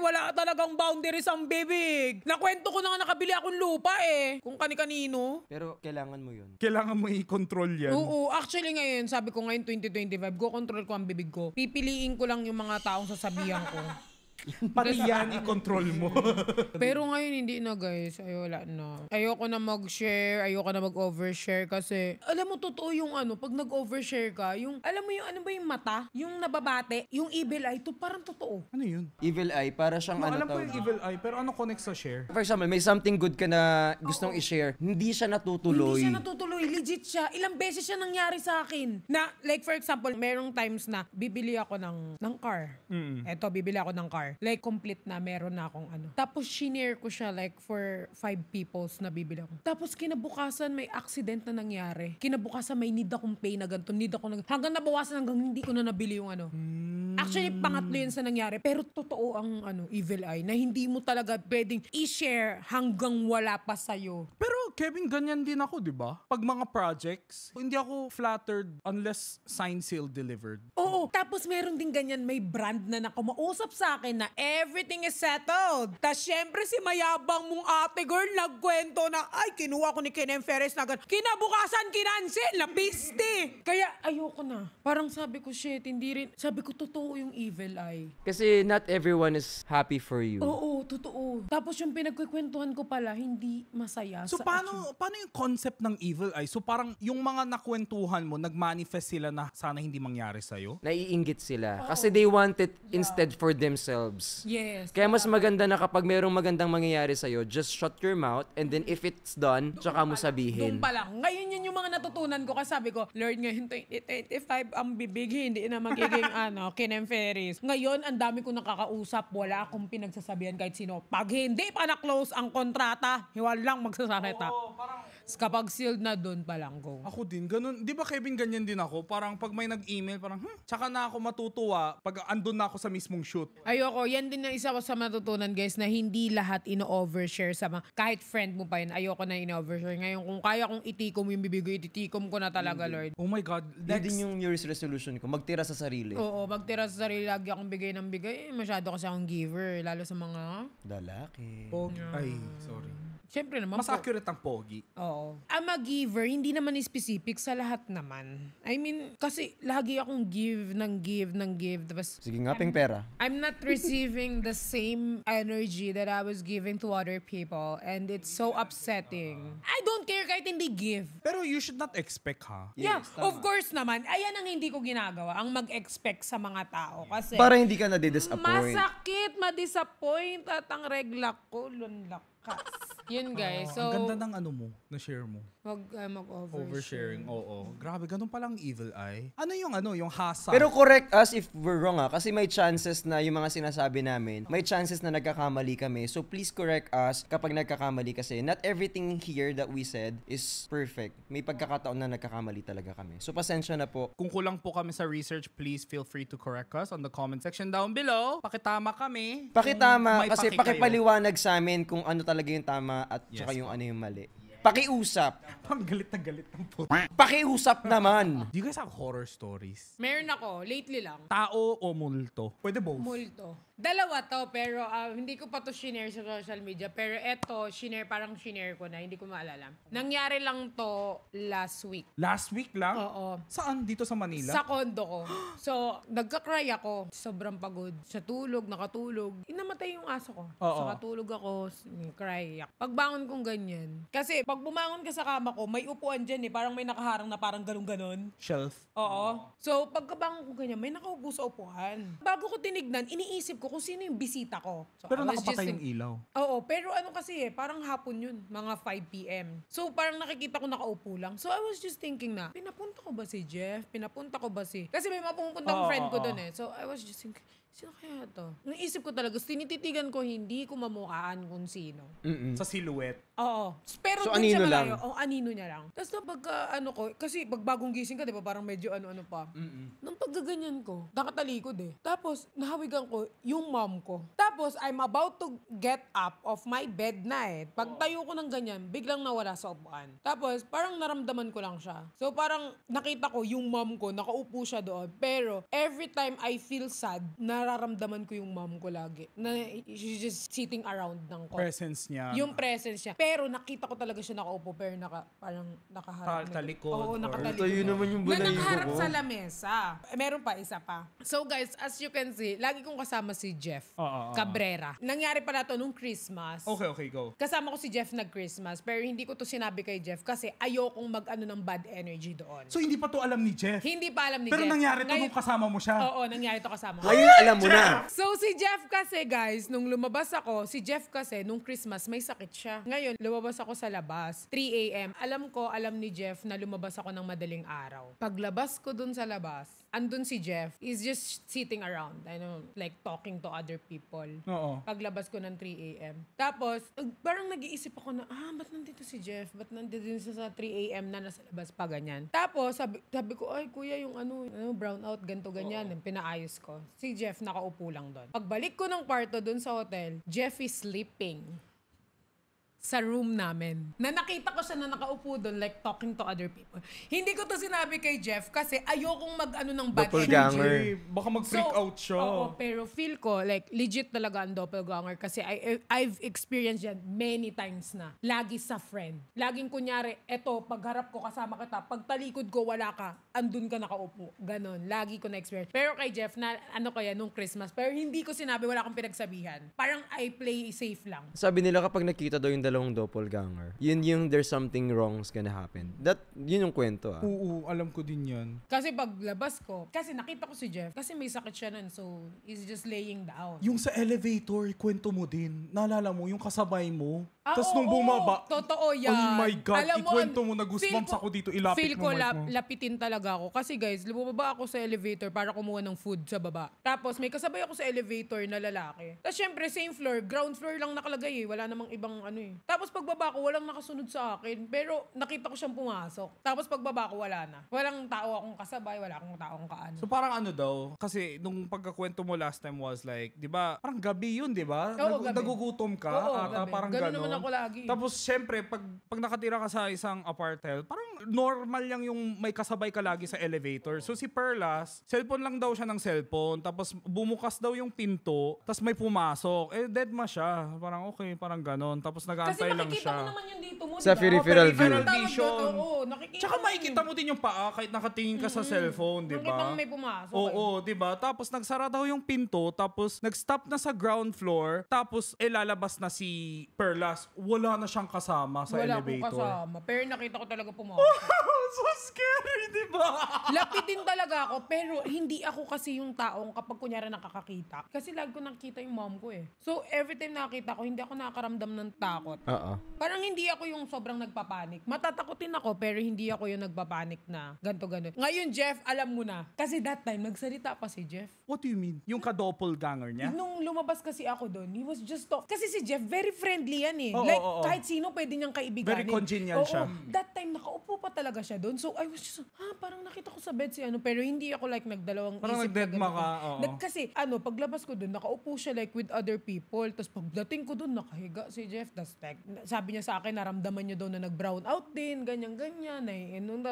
Wala talagang boundaries ang bibig. Nakwento ko na nga nakabili akong lupa eh. Kung kani-kanino. Pero kailangan mo yun. Kailangan mo i-control yan. Oo, actually ngayon, sabi ko ngayon 2025, go control ko ang bibig ko. Pipiliin ko lang yung mga taong sasabihan ko. Pati yan, i-control mo. Pero ngayon hindi na guys, ay wala na. Ayoko na mag-share, ayoko na mag-overshare kasi alam mo totoo yung ano, pag nag-overshare ka, yung alam mo yung ano ba yung mata, yung nababate, yung evil eye, to parang totoo. Ano yun? Evil eye, para siyang ano Alam ko tawag. yung evil eye, pero ano connect sa share? For example, may something good ka na gustong i-share. Hindi siya natutuloy. Hindi siya natutuloy, legit siya. Ilang beses siya nangyari sa akin. Na like for example, merong times na bibili ako ng car. Eto, bibili ako ng car. Like complete na, meron na akong ano. Tapos shinare ko siya like for 5 peoples na bibili ako. Tapos kinabukasan may accident na nangyari. Kinabukasan may need akong pay na ganito, need ako hanggang nabawasan hanggang hindi ko na nabili yung ano. Actually, pangatlo yun sa nangyari. Pero totoo ang ano, evil eye na hindi mo talaga pwedeng i-share hanggang wala pa sa'yo. Pero Kevin, ganyan din ako, di ba? Pag mga projects, hindi ako flattered unless signed, sealed, delivered. Oo. Tapos meron din ganyan, may brand na nakumausap sa akin na everything is settled. Tapos syempre si mayabang mong ate girl nagkwento na, ay, kinuha ko ni Ken Ferris na ganun. Kinabukasan, kinansel, na piste. Kaya ayoko na. Parang sabi ko, shit, hindi rin. Sabi ko, totoo yung evil eye. Kasi not everyone is happy for you. Oo, totoo. Tapos yung pinagkikwentuhan ko pala, hindi masaya. So paano yung concept ng evil eye? So parang yung mga nakwentuhan mo, nagmanifest sila na sana hindi mangyari sa'yo? Naiinggit sila. Kasi they want it instead for themselves. Yes. Kaya mas maganda na kapag merong magandang mangyayari sa'yo, just shut your mouth and then if it's done, tsaka mo sabihin. Doon pa lang. Ngayon yun yung mga natutunan ko kasi sabi ko, Lord, ngayon 2025 ang bibig, hindi na magiging Ken Ferris. Ngayon, ang dami ko nakakausap, wala akong pinagsasabihan kahit sino. Pag hindi pa na-close ang kontrata, hiwal lang magsasakita. Kapag sealed na doon pa lang, go. Ako din, ganun. Di ba Kevin, ganyan din ako? Parang pag may nag-email, parang, tsaka na ako matutuwa pag andun na ako sa mismong shoot. Ayoko, yan din ang isa ko sa matutunan guys na hindi lahat ino-overshare sa mga, kahit friend mo pa yun, ayoko na ino-overshare. Ngayon, kung kaya kong itikom yung bibig ko, ititikom ko na talaga, Lord. Oh my God. Yun din yung New Year's resolution ko, magtira sa sarili. Oo, magtira sa sarili, lagi akong bigay ng bigay. Masyado kasi akong giver, lalo sa mga... Lalaki. Ay, sorry. Siyempre naman Mas accurate ang pogi. Oo. I'm a giver, hindi naman specific sa lahat naman. I mean, kasi lagi akong give. Tapos, Sige nga, ping pera. I'm not receiving the same energy that I was giving to other people. And it's so upsetting. I don't care kahit hindi give. Pero you should not expect, ha? Yeah, of course naman. Ayan ang hindi ko ginagawa. Ang mag-expect sa mga tao. Kasi Para hindi ka na-disappoint. masakit, ma-disappoint. At ang regla ko, lunlakas. Yun guys. So, ang ganda ng ano mo, na share mo. wag mag-overshare. Oversharing, oo. Grabe, ganun palang evil eye. Ano, yung hasa? Pero correct us if we're wrong kasi may chances na yung mga sinasabi namin, may chances na nagkakamali kami. So please correct us kapag nagkakamali kasi not everything here that we said is perfect. May pagkakataon na nagkakamali talaga kami. So pasensya na po. Kung kulang po kami sa research, please feel free to correct us on the comment section down below. Pakitama kami. Pakitama Kung may kasi paki kayo. pakipaliwanag sa amin kung ano talaga yung tama at Yes, saka yung ano yung mali. Pakiusap. Pang galit na galit ng puto. Pakiusap naman. Do you guys have horror stories? Meron ako, lately lang. Tao o multo? Pwede both. Multo. Dalawa to, pero hindi ko pa to shinare sa social media. Pero eto, parang shinare ko na, hindi ko maalala. Nangyari lang to last week. Last week lang? Oo. Saan? Dito sa Manila? Sa condo ko. So, nagka-cry ako. Sobrang pagod. Sa tulog, nakatulog. Inamatay yung aso ko. Oo. So, katulog ako, cry. Pagbangon kong ganyan. Kasi, pag bumangon ka sa kama ko, may upuan dyan eh. Parang may nakaharang na parang ganun-ganon. Shelf. Oo. So, pagkabangon ko ganyan, may nakaupo sa upuan. Bago ko tinignan, iniisip ko kung sino yung bisita ko. So, Pero I was nakapatay just yung ilaw. Oo, pero ano kasi parang hapon yun, mga 5 p.m. So parang nakikita ko nakaupo lang. So I was just thinking na, pinapunta ko ba si Jeff? Pinapunta ko ba si... Kasi may mapupuntang friend ko doon eh. So I was just thinking, sino kaya to? Naisip ko talaga, tinititigan ko, hindi ko mamukhaan kung sino. Sa silhouette. Oo. Pero So, dun anino siya malayo. lang? Oo, anino niya lang. Tapos na pagka, kasi pag bagong gising ka, di ba, parang medyo ano-ano pa. Nung paggaganyan ko, nakatalikod eh. Tapos, nahawigan ko yung mom ko. Tapos, I'm about to get up of my bed na eh. Pagtayo ko ng ganyan, biglang nawala sa upuan. Tapos, parang naramdaman ko lang siya. So, parang nakita ko yung mom ko, nakaupo siya doon. Pero, every time I feel sad, nararamdaman ko yung mom ko lagi. Na she's just sitting around ng ko. Presence niya. Yung presence niya. Pero nakita ko talaga siya nakaupo pero parang nakaharap. Talikod Oo, or- nakatalikod. Tayo naman yung Na balahibo nakaharap ko. sa lamesa. Meron pa, isa pa. So guys, as you can see, lagi kong kasama si Jeff Cabrera. Nangyari pala to nung Christmas. Okay, go. Kasama ko si Jeff nag-Christmas, pero hindi ko to sinabi kay Jeff kasi ayokong mag-ano ng bad energy doon. So, hindi pa to alam ni Jeff? Hindi pa alam ni Pero Jeff. nangyari to nung kasama mo siya? Oo, nangyari to kasama ko. Ngayon alam mo na. So si Jeff kasi guys, nung lumabas ako, si Jeff kasi nung Christmas may sakit siya. Ngayon, lumabas ako sa labas, 3 a.m. Alam ni Jeff na lumabas ako ng madaling araw. Paglabas ko dun sa labas, andun si Jeff is just sitting around. I know, like talking to other people. Oo. Paglabas ko ng 3 a.m. Tapos, parang nag-iisip ako na, ba't nandito si Jeff? Ba't nandito siya sa 3 a.m. na nasa labas pa ganyan? Tapos, sabi ko, ay kuya, yung brown out, ganto ganyan. Pinaayos ko. Si Jeff nakaupo lang doon. Pagbalik ko ng kwarto doon sa hotel, Jeff is sleeping sa room namin. Na nakita ko siya na nakaupo doon like talking to other people. Hindi ko to sinabi kay Jeff kasi ayokong mag-ano ng bad Doppelganger. energy. Baka mag-freak out siya. Oo, pero feel ko, like, legit talaga ang doppelganger kasi I've experienced yan many times na. Lagi sa friend. Laging kunyari, eto, pagharap ko kasama kita, pag talikod ko, wala ka, andun ka nakaupo. Ganon. Lagi ko na-experience. Pero kay Jeff, na ano kaya, nung Christmas, pero hindi ko sinabi, wala akong pinagsabihan. Parang I play safe lang. Sabi nila kapag nakita daw yung dalawang doppelganger, yun yung there's something wrong's gonna happen. Yun yung kwento ah. Oo, alam ko din yan. Kasi paglabas ko, kasi nakita ko si Jeff, kasi may sakit siya nun, so he's just laying down. Yung sa elevator, kwento mo din. Naalala mo, yung kasabay mo. Tapos Oo, nung bumaba, totoo yan. oh my God, Alam mo, ikwento mo na feel goosebumps ko- ako dito, ilapit feel mo ko mic mo. lapitin talaga ako. Kasi guys, lumababa ako sa elevator para kumuha ng food sa baba. Tapos may kasabay ako sa elevator na lalaki. Tapos syempre, same floor, ground floor lang nakalagay eh. Wala namang ibang ano eh. Tapos pagbaba ko, walang nakasunod sa akin. Pero nakita ko siyang pumasok. Tapos pagbaba ko, wala na. Walang tao akong kasabay, wala akong taong kaano. So parang ano daw, kasi nung pagkakwento mo last time was like, di ba, parang gabi yun, di ba? Oo, gabi. Nagugutom ka, Oo, ata, gabi. parang Ganun ganon. naman ako lagi. Tapos syempre, pag nakatira ka sa isang apartheid, parang normal lang yung may kasabay ka lagi sa elevator. So si Perlas, cellphone lang daw siya ng cellphone, tapos bumukas daw yung pinto, tapos may pumasok. Dead ma siya. Parang okay, parang ganon. Tapos Kasi nag-aantay lang makikita siya. mo naman yung dito mo, Sa diba? peripheral view. Peripheral Tawag vision. doon, oo, nakikita Tsaka mo makikita mo din yung paa kahit nakatingin ka sa cellphone, di Nakikita ba? mo may pumasok. Oo, di ba? Tapos nagsara daw yung pinto, tapos nag-stop na sa ground floor, tapos lalabas na si Perlas. lumabas, wala na siyang kasama sa Wala akong elevator. kasama. Pero nakita ko talaga pumasok. So scary, di ba? Lapit din talaga ako, pero hindi ako kasi yung taong kapag kunyara nakakakita. Kasi lagi ko nakikita yung mom ko eh. So every time nakakita ko, hindi ako nakakaramdam ng takot. Oo. Parang hindi ako yung sobrang nagpapanik. Matatakotin ako, pero hindi ako yung nagpapanik na ganto ganun. Ngayon, Jeff, alam mo na. Kasi that time, nagsalita pa si Jeff. What do you mean? Yung ka-doppelganger niya? Nung lumabas kasi ako doon, he was just talk. Kasi si Jeff, very friendly yan eh. Oo, like, oo. kahit sino pwede niyang kaibiganin. Very congenial Oo, siya. That time, nakaupo pa talaga siya doon. So, I was just, parang nakita ko sa bed si ano. Pero hindi ako like nagdalawang Parang isip. nagdedma ka, oo. Kasi, paglabas ko doon, nakaupo siya like with other people. Tapos pagdating ko doon, nakahiga si Jeff. Tapos sabi niya sa akin, naramdaman niya daw na nag-brown out din, ganyan-ganyan.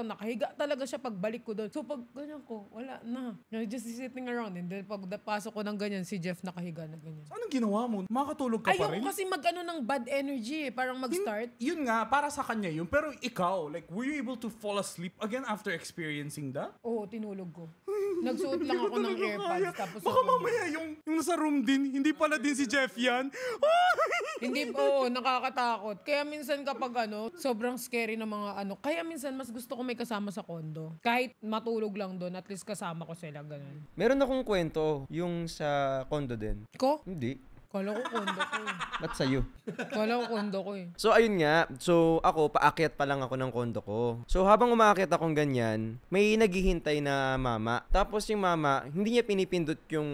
Nakahiga talaga siya pagbalik ko doon. So, pag ganyan ko, wala na. Just sitting around. And then, pag pasok ko ng ganyan, si Jeff nakahiga na ganyan. Anong ginawa mo? Makakatulog ka pa Ayoko rin? kasi mag-ano ng bad energy eh. Parang mag-start. Yun nga, para sa kanya yun. Pero ikaw, like, were you able to fall asleep again after experiencing that? Oo, tinulog ko. Nagsuot lang ako ng AirPods. Tapos Baka mamaya yung nasa room din, hindi pala din si Jeff yan. Hindi, nakakatakot. Kaya minsan kapag sobrang scary ng mga kaya minsan mas gusto ko may kasama sa kondo. Kahit matulog lang doon, at least kasama ko sila, ganun. Meron akong kwento, yung sa condo din. Ko? Hindi. Kala ko kondo ko eh. Ba't sa'yo? Kala ko kondo ko eh. So, ayun nga. So, ako, paakyat pa lang ako ng kondo ko. So, habang umaakyat akong ganyan, may naghihintay na mama. Tapos yung mama, hindi niya pinipindot yung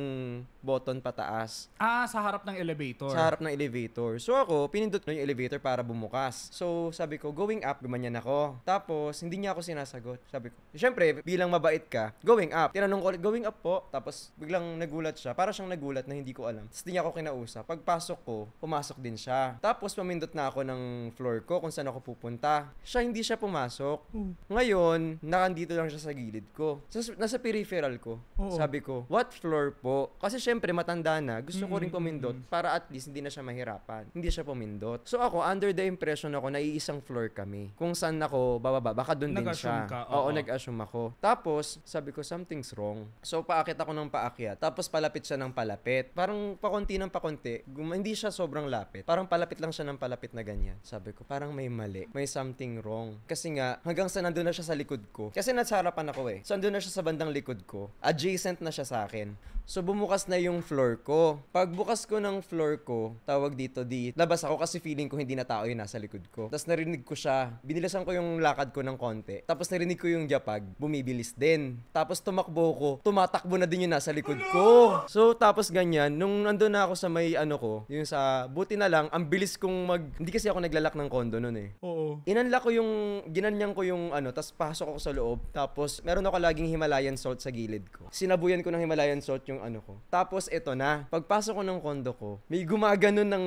button pataas. Sa harap ng elevator. Sa harap ng elevator. So, ako, pinindot ko yung elevator para bumukas. So, sabi ko, going up, gumanyan ako. Tapos, hindi niya ako sinasagot. Sabi ko, syempre, bilang mabait ka, going up. Tinanong ko ulit, going up po. Tapos, biglang nagulat siya. Para siyang nagulat na hindi ko alam. Tapos, hindi niya ako kinausap. Pagpasok ko, pumasok din siya. Tapos, pamindot na ako ng floor ko kung saan ako pupunta. Siya, hindi siya pumasok. Ngayon, nakandito lang siya sa gilid ko. Nasa peripheral ko. Oo. Sabi ko, what floor po? Kasi syempre, matanda na. Gusto ko rin pumindot para at least hindi na siya mahirapan. Hindi siya pumindot. So ako, under the impression ako na iisang floor kami. Kung saan ako bababa, baka doon din Nag-assume siya. ka, Oo, oo. nag-assume ako. Tapos, sabi ko, something's wrong. So, paakit ako ng paakyat. Tapos, palapit siya ng palapit. Parang pakonti ng pakonti. Hindi siya sobrang lapit. Parang palapit lang siya ng palapit na ganyan. Sabi ko, parang may mali. May something wrong. Kasi nga, hanggang sa nandun na siya sa likod ko. Kasi nasa harapan ako eh. So, nandun na siya sa bandang likod ko. Adjacent na siya sa akin. So, bumukas na yung floor ko. Pagbukas ko ng floor ko, tawag dito, labas ako kasi feeling ko hindi na tao yung nasa likod ko. Tapos narinig ko siya. Binilasan ko yung lakad ko ng konti. Tapos narinig ko yung japag. Bumibilis din. Tapos tumakbo ko. Tumatakbo na din yung nasa likod ko. So, tapos ganyan. Nung nandun na ako sa may yung buti na lang, ang bilis kong hindi kasi ako naglalak ng kondo nun eh. Oo. Inanlock ko ginanyan ko yung tapos pasok ako sa loob. Tapos, meron ako laging Himalayan salt sa gilid ko. Sinabuyan ko ng Himalayan salt yung ko. Tapos, eto na. Pagpasok ko ng kondo ko, may gumaganon ng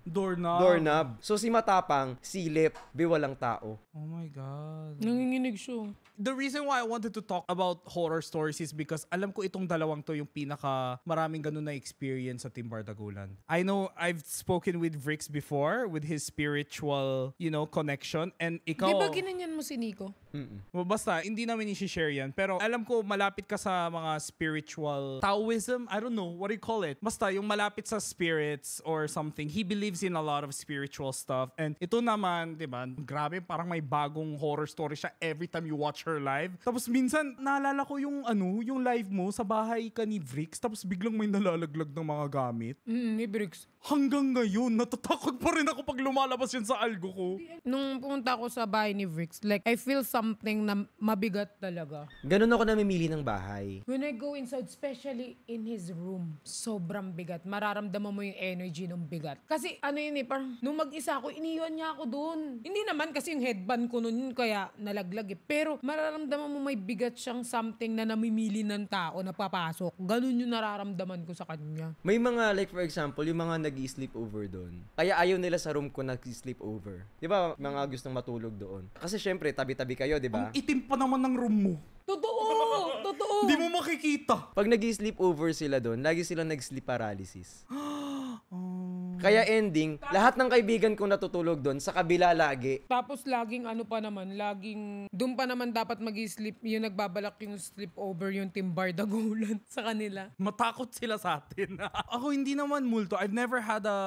doorknob. So, si Matapang, silip, walang tao. Oh my God. Nanginginig siya. The reason why I wanted to talk about horror stories is because alam ko itong dalawang to yung pinaka maraming ganun na experience sa Team Bardagulan. I know I've spoken with Vrix before with his spiritual, connection, and ikaw... Di ba ginanyan mo si Nico? Well, basta, hindi namin i-share yan. Pero alam ko, malapit ka sa mga spiritual Taoism. I don't know, what do you call it? Basta, yung malapit sa spirits or something. He believes in a lot of spiritual stuff. And ito naman, di ba, grabe, parang may bagong horror story siya every time you watch her live. Tapos minsan, naalala ko yung live mo sa bahay ka ni Vrix. Tapos biglang may nalalaglag ng mga gamit. Ni Bricks. Hanggang ngayon, natatakot pa rin ako pag lumalabas yun sa algo ko. Nung pumunta ako sa bahay ni Vrix, like, I feel something na mabigat talaga. Ganun ako namimili ng bahay. When I go inside, especially in his room, sobrang bigat. Mararamdaman mo yung energy ng bigat. Kasi parang nung mag-isa ako, iniwan niya ako doon. Hindi naman kasi yung headband ko noon kaya nalaglag eh. Pero mararamdaman mo may bigat siyang something na namimili ng tao na papasok. Ganun yung nararamdaman ko sa kanya. May mga, like for example, yung mga nag-sleep over doon. Kaya ayaw nila sa room ko nag-sleep over. Di ba, mga gustong matulog doon? Kasi syempre, tabi-tabi kayo, di ba? Ang itim pa naman ng room mo. Totoo! Totoo! Hindi mo makikita. Pag nag-sleep over sila doon, lagi silang nag-sleep paralysis. Kaya ending, lahat ng kaibigan ko natutulog doon sa kabila lagi. Tapos laging laging doon pa naman dapat mag-sleep, yung nagbabalak yung sleep over yung Team Bardagulan sa kanila. Matakot sila sa atin. Ako hindi naman multo. I've never had a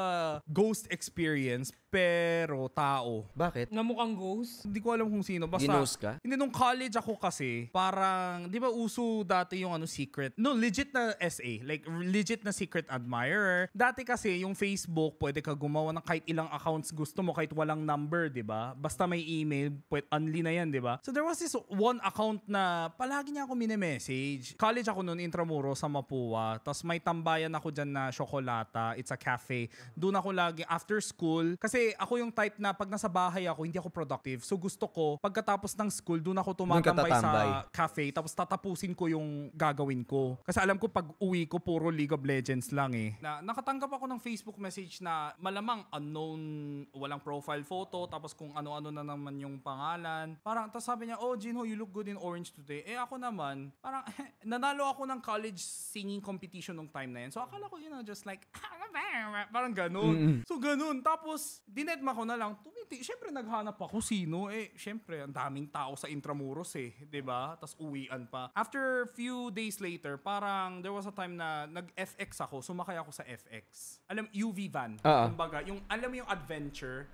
ghost experience, pero tao. Bakit? Na mukhang ghost. Hindi ko alam kung sino. Basta, Ginos ka? Hindi, nung college ako kasi, parang, di ba uso dati yung secret? No, legit na SA. Like, legit na secret admirer. Dati kasi, yung Facebook, pwede ka gumawa ng kahit ilang accounts gusto mo, kahit walang number, di ba? Basta may email, only na yan, di ba? So, there was this one account na palagi niya ako mini-message. College ako noon, Intramuros, sa Mapua. Tapos may tambayan ako dyan na Chocolata. It's a cafe. Doon ako lagi, after school, kasi ako yung type na pag nasa bahay ako, hindi ako productive. So gusto ko, pagkatapos ng school, doon ako tumatambay sa cafe, tapos tatapusin ko yung gagawin ko. Kasi alam ko pag uwi ko, puro League of Legends lang eh. Nakatanggap ako ng Facebook message na malamang unknown, walang profile photo, tapos kung ano-ano na naman yung pangalan. Parang, tapos sabi niya, oh Jinho, you look good in orange today. Eh ako naman, parang nanalo ako ng college singing competition nung time na yan. So akala ko, just like, parang ganun. So ganun. Tapos, dinedma ko na lang, syempre naghanap ako sino. Syempre, ang daming tao sa Intramuros eh. 'Di ba? Tapos uwian pa. After few days later, parang there was a time na nag-FX ako. Sumakay ako sa FX. Alam, UV van. Kumbaga, alam mo yung adventure.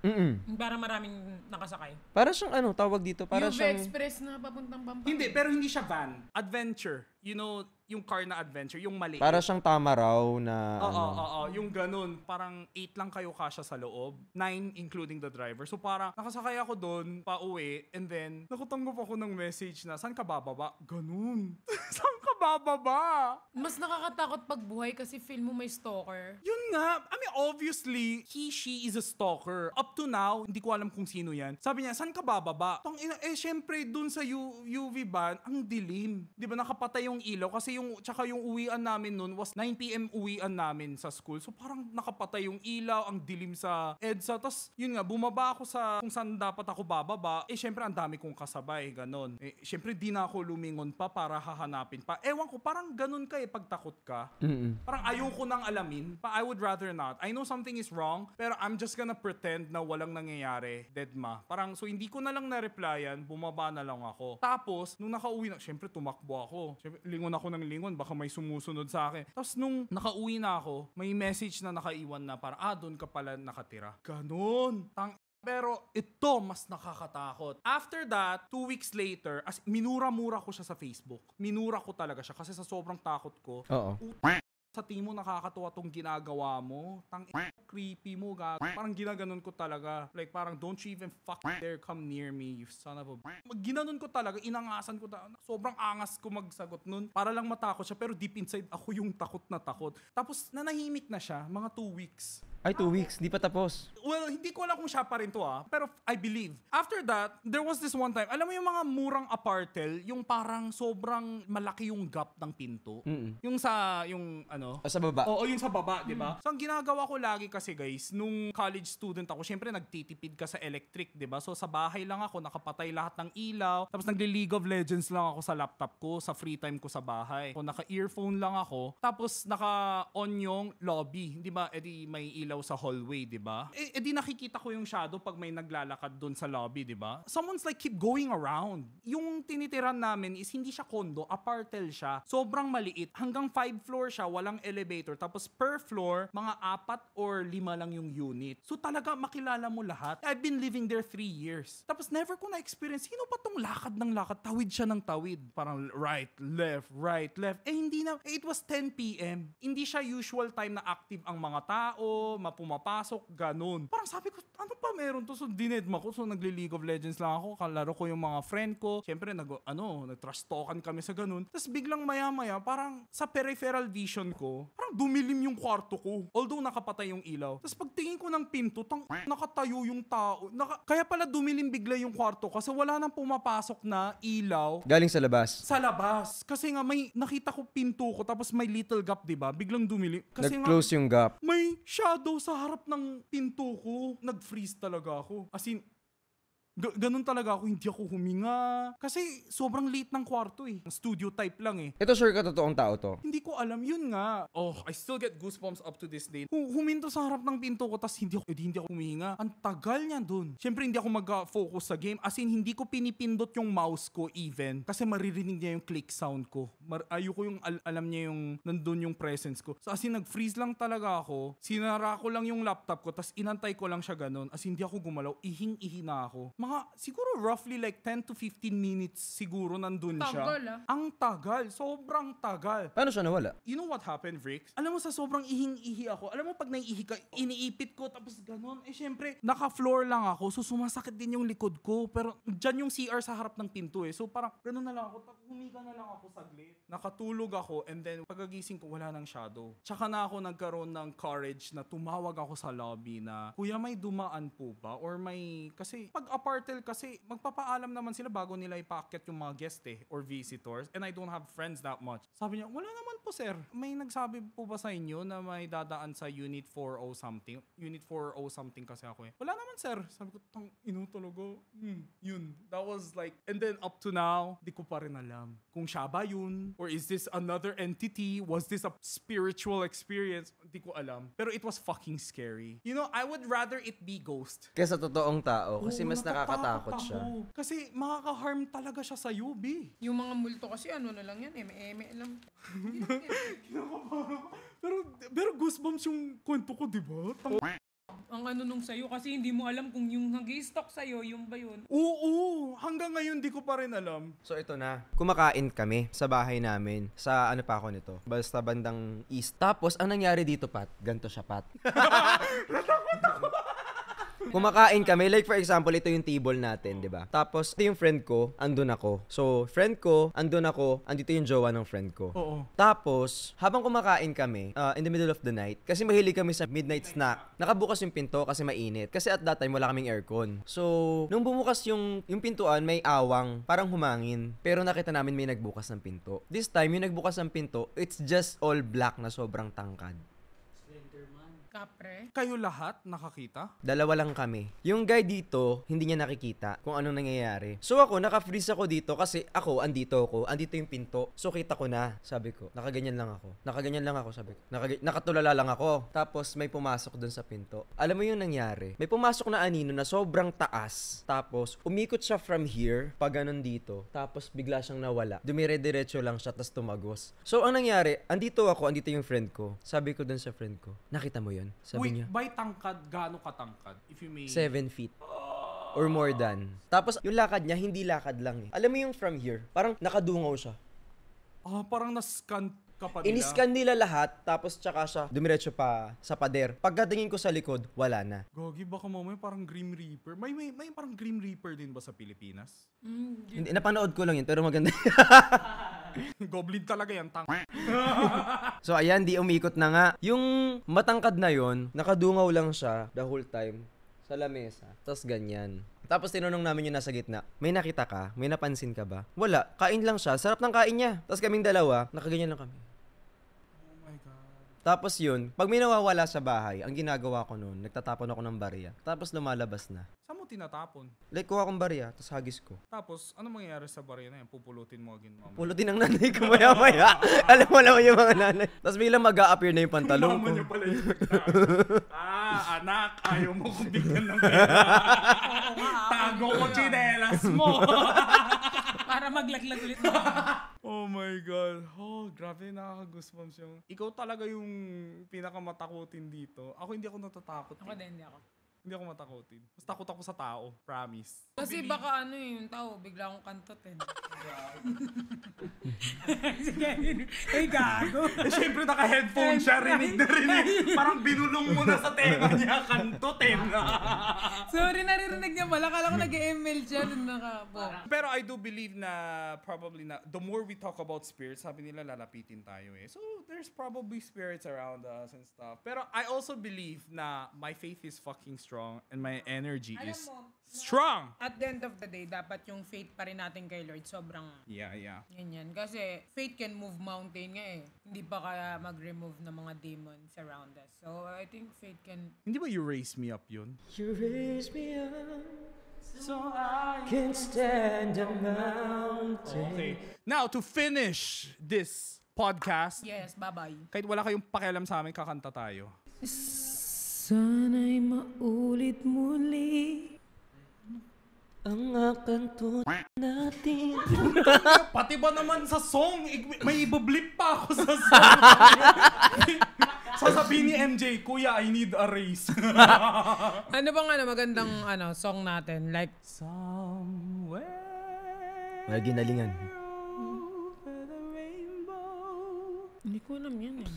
Para maraming nakasakay. Para siyang tawag dito? Para UV siyang... Express na papuntang Pampanga. Hindi, pero hindi siya van. Adventure. You know, yung car na adventure, yung maliit. Para siyang tama raw na... Oo, yung ganun. Parang 8 lang kayo kasya sa loob. 9 including the driver. So parang nakasakay ako doon, pauwi, and then nakatanggap ako ng message na, saan ka bababa? Ganun. Saan ka bababa? Mas nakakatakot pag buhay kasi feel mo may stalker. Yun nga. I mean, obviously, she is a stalker. Up to now, hindi ko alam kung sino yan. Sabi niya, saan ka bababa? Syempre, dun sa UV van, ang dilim. Di ba, nakapatay yung ilaw kasi tsaka yung uwian namin nun was 9 PM uwian namin sa school. So parang nakapatay yung ilaw, ang dilim sa EDSA. Tapos yun nga, bumaba ako sa kung saan dapat ako bababa. Syempre ang dami kong kasabay, ganon. Syempre di na ako lumingon pa para hahanapin pa. Ewan ko, parang ganon ka pag takot ka. Parang ayoko nang alamin. I would rather not. I know something is wrong, pero I'm just gonna pretend na walang nangyayari. Deadma. Parang, so hindi ko na lang na-replyan, bumaba na lang ako. Tapos, nung nakauwi na, syempre tumakbo ako. Syempre, lingon ako ng lingon, baka may sumusunod sa akin. Tapos nung nakauwi na ako, may message na nakaiwan na parang, doon ka pala nakatira. Ganon. Pero ito mas nakakatakot. After that, 2 weeks later, minura-mura ko siya sa Facebook. Minura ko talaga siya kasi sa sobrang takot ko. Sa tingin mo nakakatuwa tong ginagawa mo. Creepy mo, parang ginaganon ko talaga. Like parang don't you even dare come near me, you son of a... Ginanon ko talaga, inangasan ko talaga. Sobrang angas ko magsagot nun para lang matakot siya. Pero deep inside, ako yung takot na takot. Tapos nanahimik na siya, mga 2 weeks. Ay, 2 weeks. Di pa tapos. Well, hindi ko alam kung siya pa rin to pero I believe. After that, there was this one time, alam mo yung mga murang apartel, yung parang sobrang malaki yung gap ng pinto. Yung Sa baba. Oo, yung sa baba, di ba? So, ang ginagawa ko lagi kasi guys, nung college student ako, syempre nagtitipid ka sa electric, di ba? So, sa bahay lang ako, nakapatay lahat ng ilaw, tapos nagli-League of Legends lang ako sa laptop ko, sa free time ko sa bahay. So, naka-earphone lang ako, tapos naka-on yung lobby, di ba? Edi may ilaw sa hallway, di ba? Edi nakikita ko yung shadow pag may naglalakad doon sa lobby, di ba? Someone's like keep going around. Yung tinitiran namin is hindi siya condo, apartel siya. Sobrang maliit. Hanggang 5 floor siya, walang elevator. Tapos per floor, mga 4 or 5 lang yung unit. So talaga makilala mo lahat. I've been living there 3 years. Tapos never ko na-experience, sino pa tong lakad ng lakad? Tawid siya ng tawid. Parang right, left. Hindi na. It was 10 PM. Hindi siya usual time na active ang mga tao, pumapasok, ganun. Parang sabi ko, ano pa meron to? So dinedma ko. So nagli-League of Legends lang ako. Kalaro ko yung mga friend ko. Siyempre, nag-trust talkan kami sa ganun. Tapos biglang maya-maya, parang sa peripheral vision ko, parang dumilim yung kwarto ko. Although nakapatay yung ilaw. Tapos pagtingin ko ng pinto, nakatayo yung tao. Kaya pala dumilim bigla yung kwarto kasi wala nang pumapasok na ilaw. Galing sa labas. Sa labas. Kasi nga may nakita ko pinto ko tapos may little gap, diba? Biglang dumilim. Kasi nag-close yung gap. May shadow sa harap ng pinto ko. Nag-freeze talaga ako. As in, Ganun talaga ako, hindi ako huminga. Kasi sobrang late ng kwarto eh. Studio type lang eh. Ito sure ka totoong tao to? Hindi ko alam, yun nga. Oh, I still get goosebumps up to this day. Huminto sa harap ng pinto ko, tas hindi ako huminga. Ang tagal niya dun. Siyempre, hindi ako mag-focus sa game. As in, hindi ko pinipindot yung mouse ko even. Kasi maririnig niya yung click sound ko. Ayoko yung alam niya yung nandun yung presence ko. So, as in, nag-freeze lang talaga ako. Sinara ko lang yung laptop ko, tas inantay ko lang siya ganun. As in, hindi ako gumalaw. Ihing-ihi na ako. Siguro roughly like 10 to 15 minutes siguro nandun siya. Tagal ah. Ang tagal. Sobrang tagal. Paano siya nawala? You know what happened, Vrix? Alam mo, sa sobrang ihing-ihi ako, alam mo pag naiihi ka, iniipit ko, tapos ganun. Syempre, naka-floor lang ako, so sumasakit din yung likod ko. Pero dyan yung CR sa harap ng pinto eh. So parang, ganun na lang ako, humiga na lang ako saglit. Nakatulog ako, and then pagkagising ko, wala nang shadow. Tsaka na ako nagkaroon ng courage na tumawag ako sa lobby na, kuya, may dumaan po ba? Or may, kasi pag apartel kasi, magpapaalam naman sila bago nila ipaakyat yung mga guest eh, or visitors. And I don't have friends that much. Sabi niya, wala naman po sir. May nagsabi po ba sa inyo na may dadaan sa Unit 4O something? Unit 4O something kasi ako eh. Wala naman sir. Sabi ko, tang ino talaga. Yun. That was like, and then up to now, di ko pa rin alam kung siya ba yun, or is this another entity? Was this a spiritual experience? Di ko alam. Pero it was fucking scary. You know, I would rather it be ghost. Kesa totoong tao, kasi Oo, mas nakakatakot natatakot siya. ako. Kasi makaka-harm talaga siya sa UB. Yung mga multo kasi ano na lang yan, eme lang. Pero goosebumps yung kwento ko, di ba? Ang ano nung sa'yo kasi hindi mo alam kung yung nag-i-stock sa'yo, yung ba yun? Oo, hanggang ngayon di ko pa rin alam. So ito na, kumakain kami sa bahay namin. Sa ano pa ako nito? Basta bandang east. Tapos, ang nangyari dito, Pat, ganito siya, Pat. Kumakain kami, like for example, ito yung table natin, di ba? Tapos, ito yung friend ko, andun ako. So, friend ko, andun ako, andito yung jowa ng friend ko. Oo. Tapos, habang kumakain kami, in the middle of the night, kasi mahilig kami sa midnight snack, nakabukas yung pinto kasi mainit. Kasi at that time, wala kaming aircon. So, nung bumukas yung pintuan, may awang, parang humangin. Pero nakita namin may nagbukas ng pinto. This time, yung nagbukas ng pinto, it's just all black na sobrang tangkad. Kapre. Kayo lahat nakakita? Dalawa lang kami. Yung guy dito, hindi niya nakikita kung anong nangyayari. So ako, naka-freeze ako dito kasi andito yung pinto. So kita ko na, sabi ko, nakaganyan lang ako, sabi ko. Nakatulala lang ako. Tapos may pumasok dun sa pinto. Alam mo yung nangyari? May pumasok na anino na sobrang taas. Tapos umikot siya from here, pag ganun dito. Tapos bigla siyang nawala. Dumire-diretso lang siya, tapos tumagos. So ang nangyari, andito yung friend ko. Sabi ko dun sa friend ko, nakita mo yun? Sabi niya, By tangkad, gaano katangkad? If you may... 7 feet. Or more than. Tapos, yung lakad niya, hindi lakad lang eh. Alam mo yung from here, parang nakadungaw siya. Parang na-scan ka pa nila. Iniscan nila lahat, tapos tsaka siya dumiretso pa sa pader. Pagkatingin ko sa likod, wala na. Gogi, baka mamaya parang Grim Reaper. May parang Grim Reaper din ba sa Pilipinas? Hindi, napanood ko lang yun, pero maganda. Goblin talaga yan, So ayan, di umikot na nga. Yung matangkad na yon, nakadungaw lang siya the whole time sa lamesa. Tapos ganyan. Tapos tinanong namin yung nasa gitna, may nakita ka? May napansin ka ba? Wala, kain lang siya. Sarap ng kain niya. Tapos kaming dalawa, nakaganyan lang kami. Oh my God. Tapos yun, pag may nawawala sa bahay, ang ginagawa ko noon, nagtatapon ako ng barya. Tapos lumalabas na. Saan mo tinatapon? Like, kuha akong barya, tapos hagis ko. Tapos, ano mangyayari sa barya na yan? Pupulutin mo agad mamaya. Pulutin ng nanay ko maya-maya. Alam mo naman yung mga nanay. Tapos biglang mag-a-appear na yung pantalong Mama ko. niya pala yung anak, ayaw mo kong bigyan ng pera. Tago ko chinelas mo. Para maglaglag ulit. Oh my God. Oh, grabe, nakaka-goosebumps yung... Ikaw talaga yung pinakamatakutin dito. Ako hindi ako natatakot. Ako din, hindi ako. Hindi ako matakutin. Mas takot ako sa tao. Promise. Kasi baka yung tao, bigla akong kantotin. Sige, ay gago. Eh, syempre naka-headphone siya, rinig na rinig. Parang binulong mo na sa tenga niya, kantutin. Sorry, naririnig niya pala. Kala ko nag-ML siya nung nakapo. Pero I do believe na probably na the more we talk about spirits, sabi nila lalapitin tayo eh. So there's probably spirits around us and stuff. Pero I also believe na my faith is fucking strong and my energy Alam is mo, strong. at the end of the day, dapat yung faith pa rin natin kay Lord sobrang Yeah. ganyan. Kasi faith can move mountain nga eh. Hindi pa kaya mag-remove ng mga demons around us. So I think faith can... Hindi ba You Raise Me Up yun? You raise me up. So I can stand a mountain. Okay. Now, to finish this podcast, Yes, bye-bye. kahit wala kayong pakialam sa amin, kakanta tayo. Sana'y maulit muli Ang akanto natin. Pati ba naman sa song, may ibablip pa ako sa song. Sasabihin ni MJ, Kuya, I need a raise. Ano bang magandang song natin? Like, Somewhere May ginalingan. over the rainbow, hindi ko alam yan eh.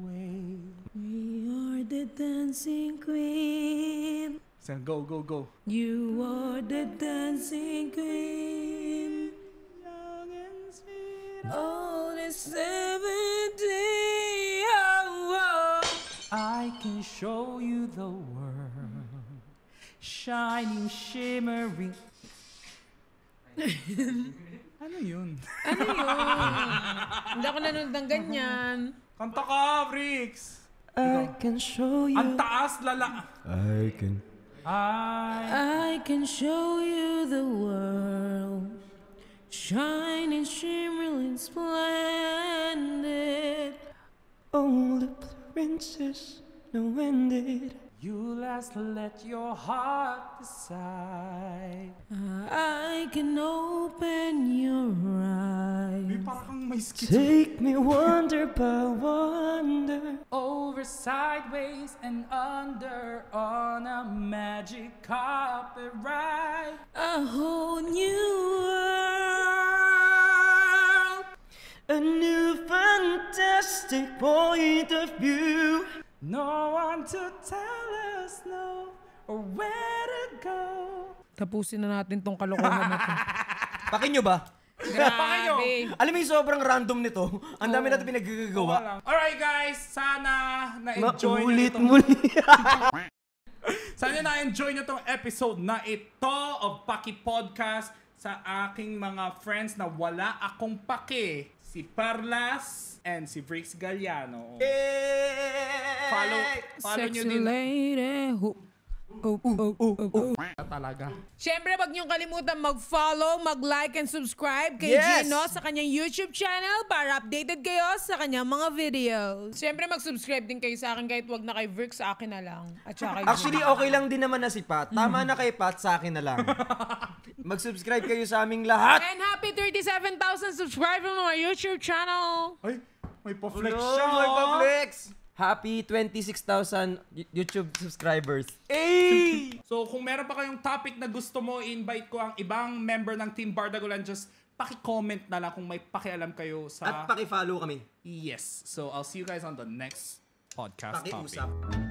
way. We are the dancing queen. So, go, go, go. You are the dancing queen. Young and sweet. All the 70. Oh, oh. I can show you the world, shining, shimmering. Ano yun? Hindi ako nanonood ng ganyan. Kanta ka, Bricks! I can show you. Ang taas, lala. I can. I can show you the world, shining, shimmering, splendid. Oh, the princess, no ended. You last let your heart decide. I can open your eyes. Parang may skit. Take me wonder by wonder. Over, sideways, and under on a magic carpet ride. A whole new world. A new fantastic point of view. No one to tell us no or where to go. Tapusin na natin tong kalokohan na to. Pakin nyo ba? Grabe. Alam mo yung sobrang random nito. Ang dami natin pinagagawa. Alright guys, sana na-enjoy nyo Maulit itong... muli. Sana na-enjoy nyo itong episode na ito of Paki Podcast sa aking mga friends na wala akong pake. Si Perlas and si Bricks Galliano. Follow nyo Sexy din. lady. Talaga. Siyempre, wag niyong kalimutan mag-follow, mag-like, and subscribe kay Yes! Gino sa kanyang YouTube channel para updated kayo sa kanyang mga videos. Siyempre, mag-subscribe din kayo sa akin kahit wag na kay Vic, sa akin na lang. At saka kay Actually, okay lang din naman na si Pat. Tama na kay Pat, sa akin na lang. Mag-subscribe kayo sa aming lahat. And happy 37,000 subscribers on my YouTube channel. Ay, may pa-flex Hello, siya. my pa-flex. Happy 26,000 YouTube subscribers. Hey! So kung meron pa kayong topic na gusto mo, invite ko ang ibang member ng Team Bardagulan. Just paki-comment na lang kung may pakialam kayo sa... At paki-follow kami. Yes. So I'll see you guys on the next podcast topic. Paki-usap.